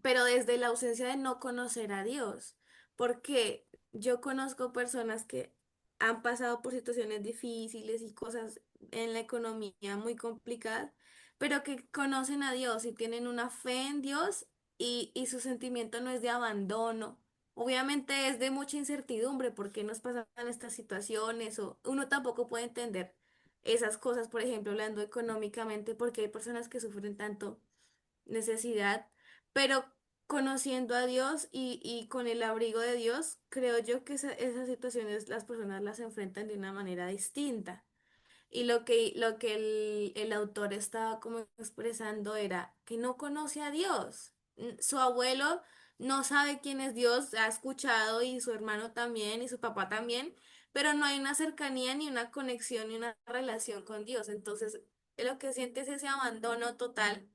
pero desde la ausencia de no conocer a Dios, porque yo conozco personas que han pasado por situaciones difíciles y cosas en la economía muy complicadas, pero que conocen a Dios y tienen una fe en Dios y su sentimiento no es de abandono. Obviamente es de mucha incertidumbre porque nos pasan estas situaciones o uno tampoco puede entender esas cosas, por ejemplo, hablando económicamente, porque hay personas que sufren tanto necesidad, pero conociendo a Dios y con el abrigo de Dios, creo yo que esas situaciones las personas las enfrentan de una manera distinta. Y lo que el autor estaba como expresando era que no conoce a Dios. Su abuelo no sabe quién es Dios, ha escuchado y su hermano también y su papá también, pero no hay una cercanía ni una conexión ni una relación con Dios. Entonces, lo que siente es ese abandono total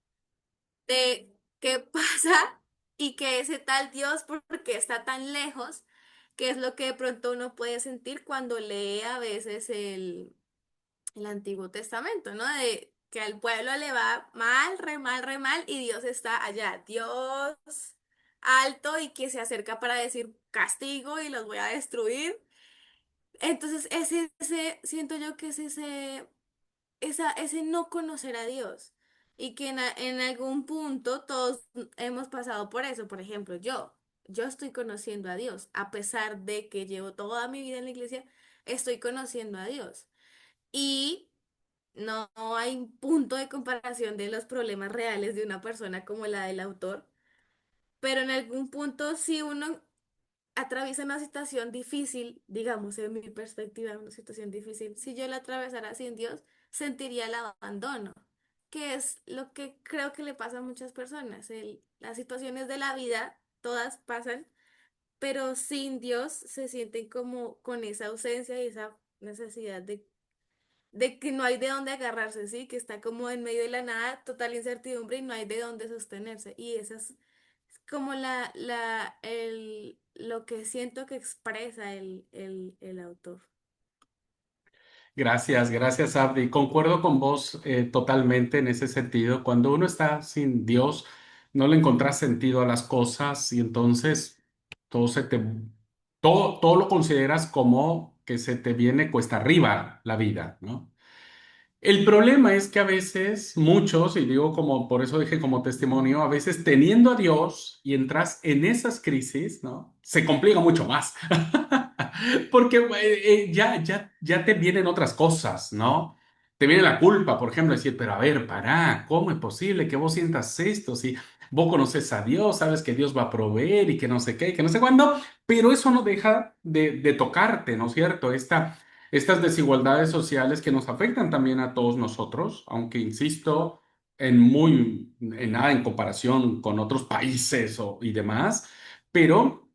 de qué pasa y que ese tal Dios, porque está tan lejos, que es lo que de pronto uno puede sentir cuando lee a veces el Antiguo Testamento, ¿no? De que al pueblo le va mal, re mal, re mal, y Dios está allá, Dios alto y que se acerca para decir castigo y los voy a destruir. Entonces, siento yo que es ese no conocer a Dios. Y que en algún punto todos hemos pasado por eso. Por ejemplo, yo estoy conociendo a Dios. A pesar de que llevo toda mi vida en la iglesia, estoy conociendo a Dios. Y no hay un punto de comparación de los problemas reales de una persona como la del autor. Pero en algún punto, si uno atraviesa una situación difícil, digamos, en mi perspectiva, una situación difícil, si yo la atravesara sin Dios, sentiría el abandono, que es lo que creo que le pasa a muchas personas. Las situaciones de la vida, todas pasan, pero sin Dios se sienten como con esa ausencia y esa necesidad de que no hay de dónde agarrarse, ¿sí? Que está como en medio de la nada, total incertidumbre y no hay de dónde sostenerse. Y esa es como lo que siento que expresa el autor. Gracias, gracias, Abdi. Concuerdo con vos totalmente en ese sentido. Cuando uno está sin Dios, no le encontrás sentido a las cosas y entonces todo se te, todo lo consideras como que se te viene cuesta arriba la vida, ¿no? El problema es que a veces muchos, y digo como, por eso dije como testimonio, a veces teniendo a Dios y entras en esas crisis, ¿no? Se complica mucho más. Porque ya te vienen otras cosas, ¿no? Te viene la culpa, por ejemplo, decir, pero a ver, pará, ¿cómo es posible que vos sientas esto? Si vos conoces a Dios, sabes que Dios va a proveer y que no sé qué, y que no sé cuándo, pero eso no deja de tocarte, ¿no es cierto? Estas desigualdades sociales que nos afectan también a todos nosotros, aunque insisto, en nada en comparación con otros países y demás, pero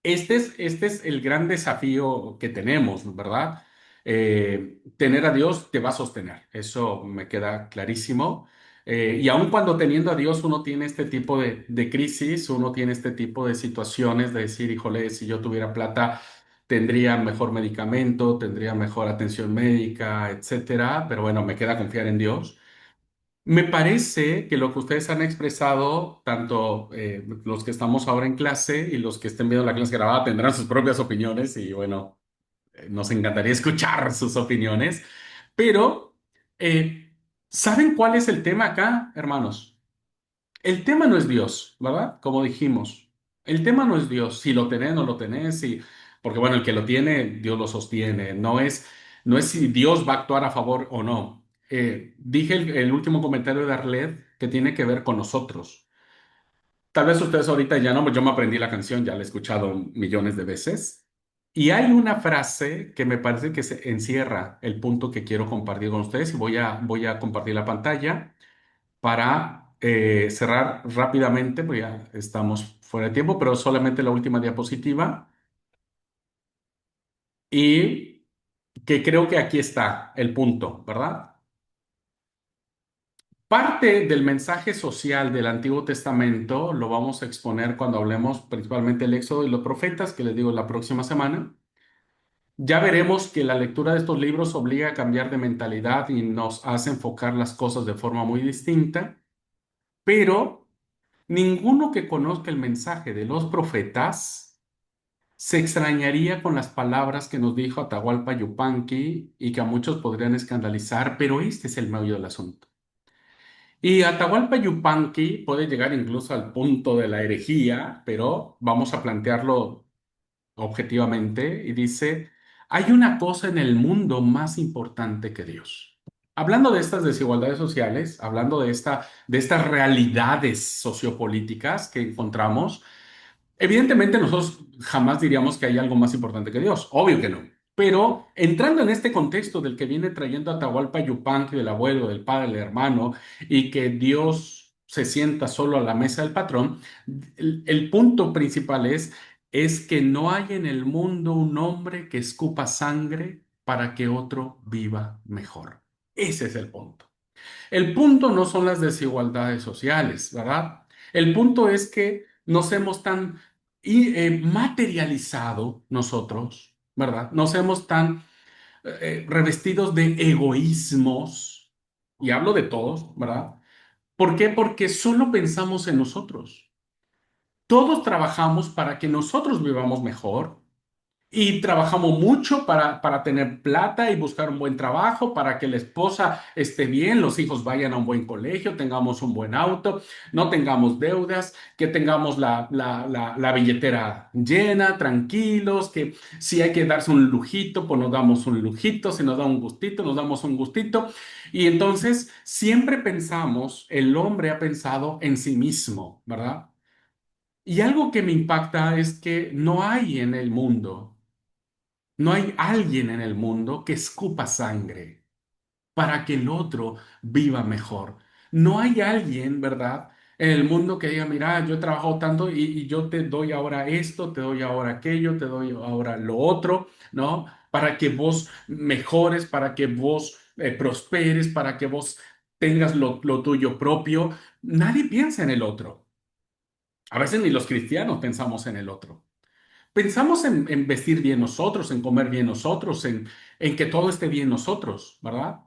este es el gran desafío que tenemos, ¿verdad? Tener a Dios te va a sostener, eso me queda clarísimo. Y aun cuando teniendo a Dios uno tiene este tipo de crisis, uno tiene este tipo de situaciones de decir, híjole, si yo tuviera plata, tendría mejor medicamento, tendría mejor atención médica, etcétera. Pero bueno, me queda confiar en Dios. Me parece que lo que ustedes han expresado, tanto los que estamos ahora en clase y los que estén viendo la clase grabada, tendrán sus propias opiniones y bueno, nos encantaría escuchar sus opiniones, pero eh, ¿saben cuál es el tema acá, hermanos? El tema no es Dios, ¿verdad? Como dijimos, el tema no es Dios, si lo tenés, no lo tenés, porque bueno, el que lo tiene, Dios lo sostiene, no es si Dios va a actuar a favor o no. Dije el último comentario de Arlet que tiene que ver con nosotros. Tal vez ustedes ahorita ya no, yo me aprendí la canción, ya la he escuchado millones de veces. Y hay una frase que me parece que se encierra el punto que quiero compartir con ustedes y voy a compartir la pantalla para cerrar rápidamente, pues ya estamos fuera de tiempo, pero solamente la última diapositiva. Y que creo que aquí está el punto, ¿verdad? Parte del mensaje social del Antiguo Testamento lo vamos a exponer cuando hablemos principalmente del Éxodo y los profetas, que les digo la próxima semana. Ya veremos que la lectura de estos libros obliga a cambiar de mentalidad y nos hace enfocar las cosas de forma muy distinta, pero ninguno que conozca el mensaje de los profetas se extrañaría con las palabras que nos dijo Atahualpa Yupanqui y que a muchos podrían escandalizar, pero este es el meollo del asunto. Y Atahualpa Yupanqui puede llegar incluso al punto de la herejía, pero vamos a plantearlo objetivamente y dice, hay una cosa en el mundo más importante que Dios. Hablando de estas desigualdades sociales, hablando de estas realidades sociopolíticas que encontramos, evidentemente nosotros jamás diríamos que hay algo más importante que Dios, obvio que no. Pero entrando en este contexto del que viene trayendo Atahualpa Yupanqui, del abuelo, del padre, del hermano, y que Dios se sienta solo a la mesa del patrón, el punto principal es que no hay en el mundo un hombre que escupa sangre para que otro viva mejor. Ese es el punto. El punto no son las desigualdades sociales, ¿verdad? El punto es que nos hemos tan materializado nosotros, ¿verdad? Nos hemos tan revestidos de egoísmos, y hablo de todos, ¿verdad? ¿Por qué? Porque solo pensamos en nosotros. Todos trabajamos para que nosotros vivamos mejor y trabajamos mucho para tener plata y buscar un buen trabajo, para que la esposa esté bien, los hijos vayan a un buen colegio, tengamos un buen auto, no tengamos deudas, que tengamos la billetera llena, tranquilos, que si hay que darse un lujito, pues nos damos un lujito, si nos da un gustito, nos damos un gustito. Y entonces siempre pensamos, el hombre ha pensado en sí mismo, ¿verdad? Y algo que me impacta es que no hay en el mundo, no hay alguien en el mundo que escupa sangre para que el otro viva mejor. No hay alguien, ¿verdad? En el mundo que diga, mira, yo he trabajado tanto y yo te doy ahora esto, te doy ahora aquello, te doy ahora lo otro, ¿no? Para que vos mejores, para que vos prosperes, para que vos tengas lo tuyo propio. Nadie piensa en el otro. A veces ni los cristianos pensamos en el otro. Pensamos en vestir bien nosotros, en comer bien nosotros, en que todo esté bien nosotros, ¿verdad?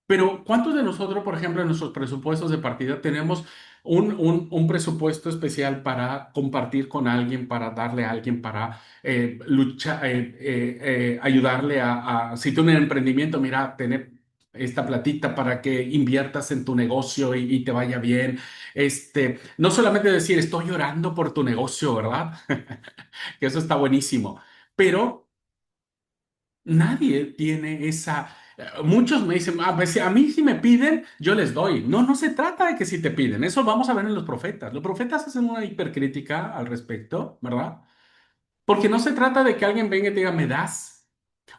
Pero ¿cuántos de nosotros, por ejemplo, en nuestros presupuestos de partida tenemos un presupuesto especial para compartir con alguien, para darle a alguien, para luchar, ayudarle si tú en el emprendimiento, mira, tener esta platita para que inviertas en tu negocio y te vaya bien? No solamente decir, estoy llorando por tu negocio, ¿verdad? Que eso está buenísimo, pero nadie tiene esa. Muchos me dicen, pues, a mí si me piden, yo les doy. No, no se trata de que si te piden, eso vamos a ver en los profetas. Los profetas hacen una hipercrítica al respecto, ¿verdad? Porque no se trata de que alguien venga y te diga, me das.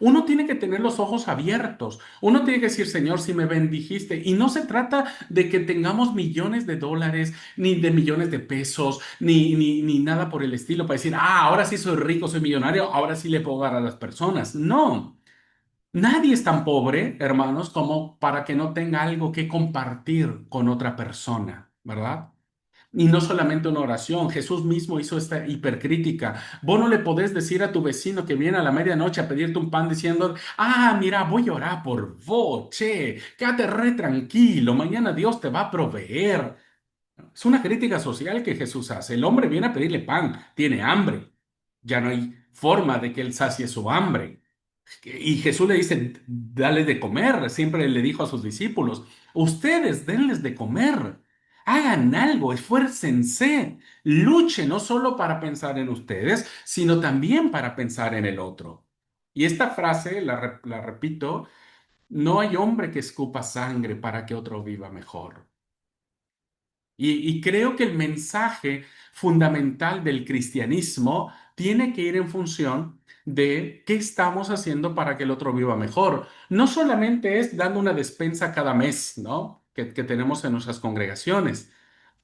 Uno tiene que tener los ojos abiertos. Uno tiene que decir, Señor, si me bendijiste. Y no se trata de que tengamos millones de dólares, ni de millones de pesos, ni nada por el estilo para decir, ahora sí soy rico, soy millonario, ahora sí le puedo dar a las personas. No, nadie es tan pobre, hermanos, como para que no tenga algo que compartir con otra persona, ¿verdad? Y no solamente una oración, Jesús mismo hizo esta hipercrítica. Vos no le podés decir a tu vecino que viene a la medianoche a pedirte un pan diciendo, mira, voy a orar por vos, che, quédate re tranquilo, mañana Dios te va a proveer. Es una crítica social que Jesús hace. El hombre viene a pedirle pan, tiene hambre. Ya no hay forma de que él sacie su hambre. Y Jesús le dice, dale de comer. Siempre le dijo a sus discípulos, ustedes denles de comer. Hagan algo, esfuércense, luchen no solo para pensar en ustedes, sino también para pensar en el otro. Y esta frase, la repito, no hay hombre que escupa sangre para que otro viva mejor. Y creo que el mensaje fundamental del cristianismo tiene que ir en función de qué estamos haciendo para que el otro viva mejor. No solamente es dando una despensa cada mes, ¿no? Que tenemos en nuestras congregaciones.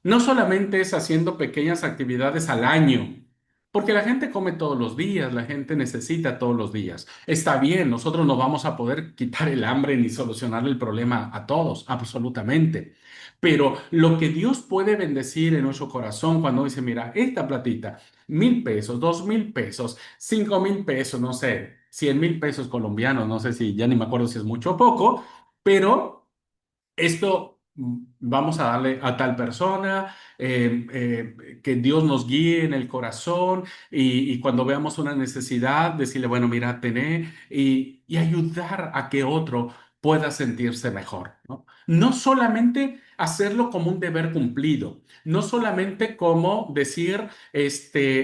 No solamente es haciendo pequeñas actividades al año, porque la gente come todos los días, la gente necesita todos los días. Está bien, nosotros no vamos a poder quitar el hambre ni solucionar el problema a todos, absolutamente. Pero lo que Dios puede bendecir en nuestro corazón cuando dice, mira, esta platita, 1,000 pesos, 2,000 pesos, 5,000 pesos, no sé, 100,000 pesos colombianos, no sé si ya ni me acuerdo si es mucho o poco, pero esto vamos a darle a tal persona, que Dios nos guíe en el corazón y cuando veamos una necesidad, decirle, bueno, mira, tené y ayudar a que otro pueda sentirse mejor, ¿no? No solamente hacerlo como un deber cumplido, no solamente como decir,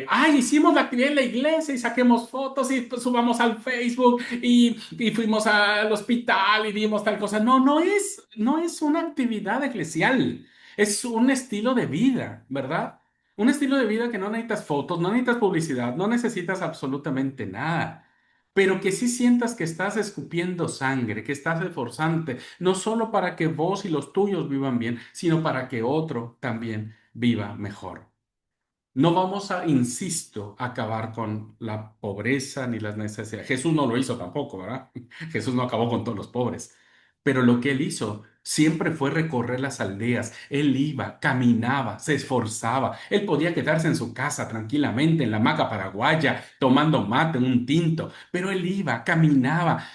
ay, hicimos la actividad en la iglesia y saquemos fotos y pues, subamos al Facebook y fuimos al hospital y vimos tal cosa. No, no es una actividad eclesial, es un estilo de vida, ¿verdad? Un estilo de vida que no necesitas fotos, no necesitas publicidad, no necesitas absolutamente nada, pero que sí sientas que estás escupiendo sangre, que estás esforzándote, no solo para que vos y los tuyos vivan bien, sino para que otro también viva mejor. No vamos a, insisto, acabar con la pobreza ni las necesidades. Jesús no lo hizo tampoco, ¿verdad? Jesús no acabó con todos los pobres. Pero lo que él hizo siempre fue recorrer las aldeas. Él iba, caminaba, se esforzaba. Él podía quedarse en su casa tranquilamente, en la hamaca paraguaya, tomando mate, un tinto. Pero él iba, caminaba.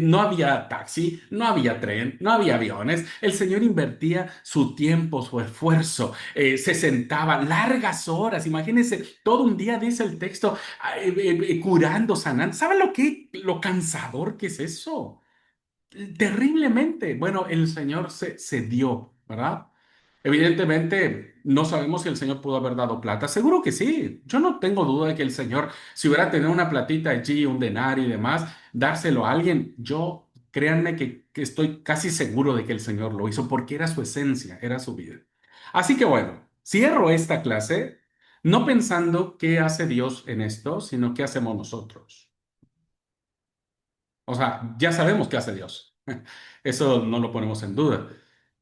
No había taxi, no había tren, no había aviones. El Señor invertía su tiempo, su esfuerzo, se sentaba largas horas, imagínense, todo un día dice el texto, curando, sanando. ¿Saben lo cansador que es eso? Terriblemente. Bueno, el Señor se dio, ¿verdad? Evidentemente, no sabemos si el Señor pudo haber dado plata. Seguro que sí. Yo no tengo duda de que el Señor, si hubiera tenido una platita allí, un denario y demás, dárselo a alguien, yo, créanme que estoy casi seguro de que el Señor lo hizo porque era su esencia, era su vida. Así que bueno, cierro esta clase no pensando qué hace Dios en esto, sino qué hacemos nosotros. O sea, ya sabemos qué hace Dios. Eso no lo ponemos en duda.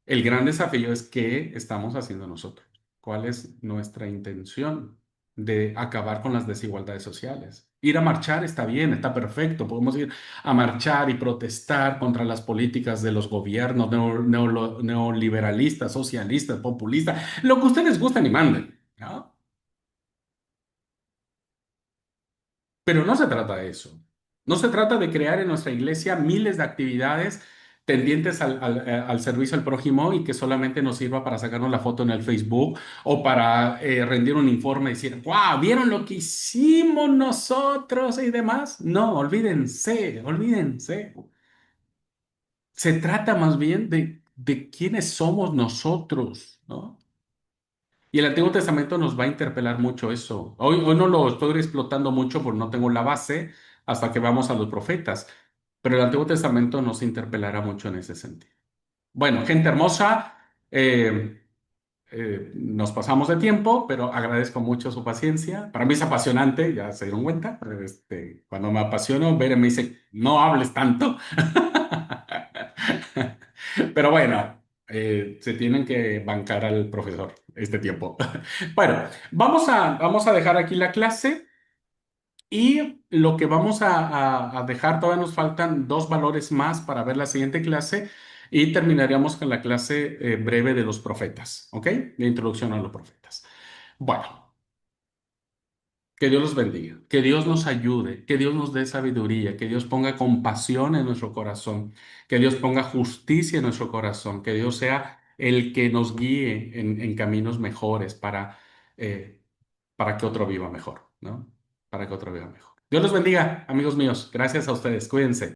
El gran desafío es qué estamos haciendo nosotros. ¿Cuál es nuestra intención de acabar con las desigualdades sociales? Ir a marchar está bien, está perfecto. Podemos ir a marchar y protestar contra las políticas de los gobiernos neoliberalistas, socialistas, populistas, lo que ustedes gusten y manden, ¿no? Pero no se trata de eso. No se trata de crear en nuestra iglesia miles de actividades tendientes al servicio al prójimo y que solamente nos sirva para sacarnos la foto en el Facebook o para rendir un informe y decir, ¡wow! ¿Vieron lo que hicimos nosotros y demás? No, olvídense, olvídense. Se trata más bien de quiénes somos nosotros, ¿no? Y el Antiguo Testamento nos va a interpelar mucho eso. Hoy no lo estoy explotando mucho porque no tengo la base hasta que vamos a los profetas, pero el Antiguo Testamento nos interpelará mucho en ese sentido. Bueno, gente hermosa, nos pasamos de tiempo, pero agradezco mucho su paciencia. Para mí es apasionante, ya se dieron cuenta. Cuando me apasiono, Beren me dice, no hables tanto. Pero bueno, se tienen que bancar al profesor este tiempo. Bueno, vamos a dejar aquí la clase y lo que vamos a dejar, todavía nos faltan dos valores más para ver la siguiente clase y terminaríamos con la clase breve de los profetas, ¿ok? De introducción a los profetas. Bueno. Que Dios los bendiga, que Dios nos ayude, que Dios nos dé sabiduría, que Dios ponga compasión en nuestro corazón, que Dios ponga justicia en nuestro corazón, que Dios sea el que nos guíe en caminos mejores eh, para que otro viva mejor, ¿no? Para que otro viva mejor. Dios los bendiga, amigos míos. Gracias a ustedes. Cuídense.